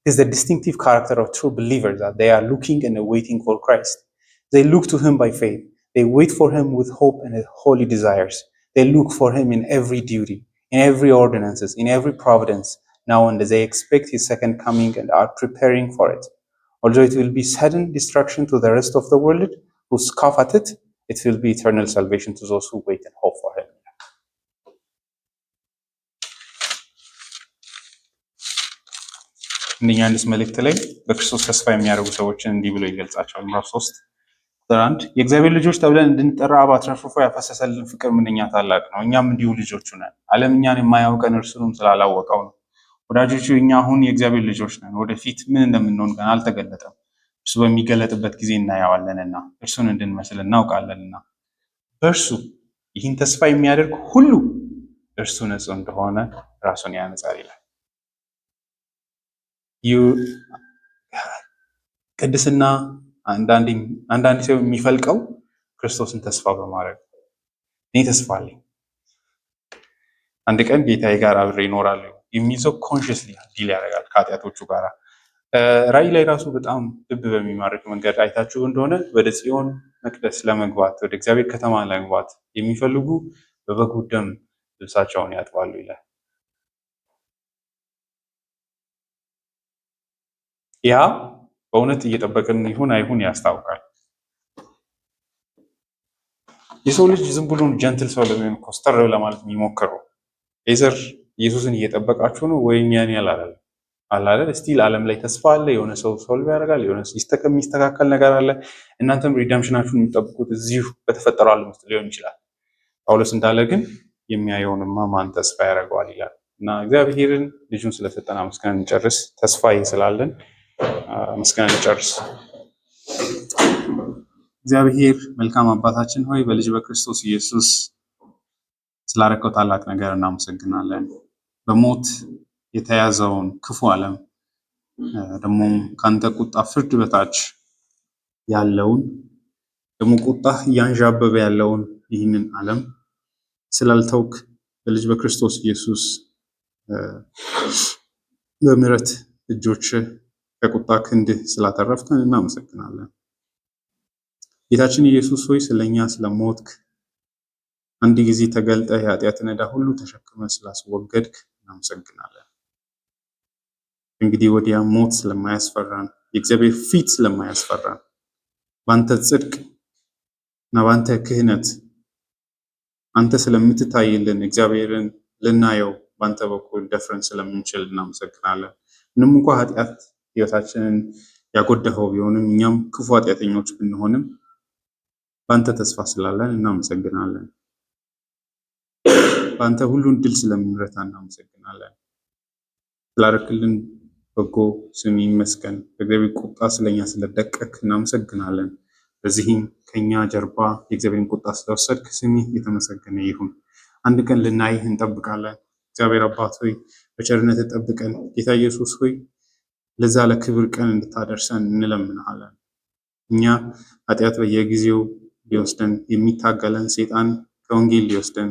It is the distinctive character of true believers that they are looking and waiting for Christ. They look to him by faith. They wait for him with hope and holy desires. They look for him in every duty, in every ordinances, in every providence. Now and they expect his second coming and are preparing for it. Although it will be sudden destruction to the rest of the world who scoff at it, it will be eternal salvation to those who wait and hope for him. እንደኛ አንድስ መልእክት ላይ በክርስቶስ ተስፋ የሚያደርጉ ሰዎችን እንዲህ ብሎ ይገልጻቸዋል። ምዕራፍ 3 ቁጥር 1 የእግዚአብሔር ልጆች ተብለን እንድንጠራ አብ አትረፍርፎ ያፈሰሰልን ፍቅር ምንኛ ታላቅ ነው። እኛም እንዲሁ ልጆቹ ነን። ዓለም እኛን የማያውቀን እርሱንም ስላላወቀው ነው። ወዳጆቹ እኛ አሁን የእግዚአብሔር ልጆች ነን። ወደፊት ምን እንደምንሆን ገና አልተገለጠም። እርሱ በሚገለጥበት ጊዜ እናየዋለንና እርሱን እንድንመስል እናውቃለንና። በእርሱ ይህን ተስፋ የሚያደርግ ሁሉ እርሱ ንጹሕ እንደሆነ ራሱን ያነጻል ይላል። ቅድስና አንዳንድ ሰው የሚፈልቀው ክርስቶስን ተስፋ በማድረግ እኔ ተስፋ አለኝ አንድ ቀን ጌታዬ ጋር አብሬ እኖራለሁ የሚል ሰው ኮንሽስሊ ዲል ያደርጋል ከኃጢአቶቹ ጋር። ራእይ ላይ ራሱ በጣም ልብ በሚማርክ መንገድ አይታችሁ እንደሆነ ወደ ጽዮን መቅደስ ለመግባት ወደ እግዚአብሔር ከተማ ለመግባት የሚፈልጉ በበጉ ደም ልብሳቸውን ያጥባሉ ይላል። ያ በእውነት እየጠበቅን ይሁን አይሁን ያስታውቃል። የሰው ልጅ ዝም ብሎ ጀንትል ሰው ለምን ኮስተር ለማለት የሚሞክረው? ኤዘር ኢየሱስን እየጠበቃችሁ ነው ወይም ያን ያላል አላለ። ስቲል ዓለም ላይ ተስፋ አለ። የሆነ ሰው ሶልቭ ያደርጋል። የሆነ የሚስተካከል ነገር አለ። እናንተም ሪደምሽናችሁን የሚጠብቁት እዚሁ በተፈጠረው ዓለም ውስጥ ሊሆን ይችላል። ጳውሎስ እንዳለ ግን የሚያየውንማ ማን ተስፋ ያደርገዋል ይላል እና እግዚአብሔርን ልጁን ስለሰጠን አመስግነን እንጨርስ። ተስፋ ስላለን አመስግነን እንጨርስ። እግዚአብሔር መልካም አባታችን ሆይ በልጅ በክርስቶስ ኢየሱስ ስላረከው ታላቅ ነገር እናመሰግናለን። በሞት የተያዘውን ክፉ ዓለም ደግሞ ካንተ ቁጣ ፍርድ በታች ያለውን ደግሞ ቁጣ እያንዣበበ ያለውን ይህንን ዓለም ስላልተውክ በልጅ በክርስቶስ ኢየሱስ በምሕረት እጆች ከቁጣ ክንድ ስላተረፍከን እናመሰግናለን። ጌታችን ኢየሱስ ሆይ ስለኛ ስለሞትክ አንድ ጊዜ ተገልጠ የኃጢአትን ዕዳ ሁሉ ተሸክመ ስላስወገድክ እናመሰግናለን። እንግዲህ ወዲያ ሞት ስለማያስፈራን የእግዚአብሔር ፊት ስለማያስፈራን ባንተ ጽድቅ እና ባንተ ክህነት አንተ ስለምትታይልን እግዚአብሔርን ልናየው ባንተ በኩል ደፍረን ስለምንችል እናመሰግናለን። ምንም እንኳ ኃጢአት ሕይወታችንን ያጎደፈው ቢሆንም እኛም ክፉ ኃጢአተኞች ብንሆንም ባንተ ተስፋ ስላለን እናመሰግናለን። ባንተ ሁሉን ድል ስለምንረታ እናመሰግናለን። ስላረክልን በጎ ስም ይመስገን። በእግዚአብሔር ቁጣ ስለኛ ስለደቀቅ እናመሰግናለን። በዚህም ከኛ ጀርባ የእግዚአብሔርን ቁጣ ስለወሰድክ ስምህ የተመሰገነ ይሁን። አንድ ቀን ልናይህ እንጠብቃለን። እግዚአብሔር አባት ሆይ በቸርነት ጠብቀን። ጌታ ኢየሱስ ሆይ ለዛ ለክብር ቀን እንድታደርሰን እንለምናለን። እኛ ኃጢአት በየጊዜው ሊወስደን የሚታገለን ሰይጣን ከወንጌል ሊወስደን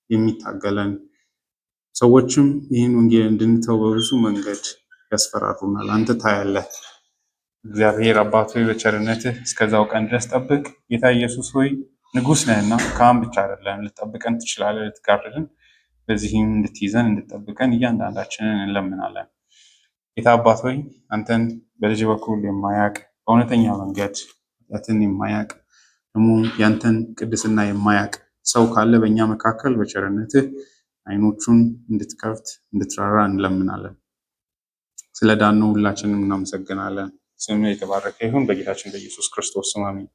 የሚታገለን ሰዎችም ይህን ወንጌል እንድንተው በብዙ መንገድ ያስፈራሩናል። አንተ ታያለህ። እግዚአብሔር አባት ሆይ በቸርነትህ እስከዛው ቀን ድረስ ጠብቅ። ጌታ ኢየሱስ ሆይ ንጉሥ ነህና ከአሁን ብቻ አይደለም ልትጠብቀን ትችላለህ፣ ልትጋርድን፣ በዚህም እንድትይዘን እንድትጠብቀን እያንዳንዳችንን እንለምናለን። ጌታ አባት ሆይ አንተን በልጅ በኩል የማያቅ በእውነተኛ መንገድ ኃጢአትን የማያቅ ደግሞ ያንተን ቅድስና የማያቅ ሰው ካለ በእኛ መካከል በቸርነትህ አይኖቹን እንድትከፍት እንድትራራ እንለምናለን። ስለ ዳነው ሁላችንም እናመሰግናለን። ስምህ የተባረከ ይሁን። በጌታችን በኢየሱስ ክርስቶስ ስም አሜን።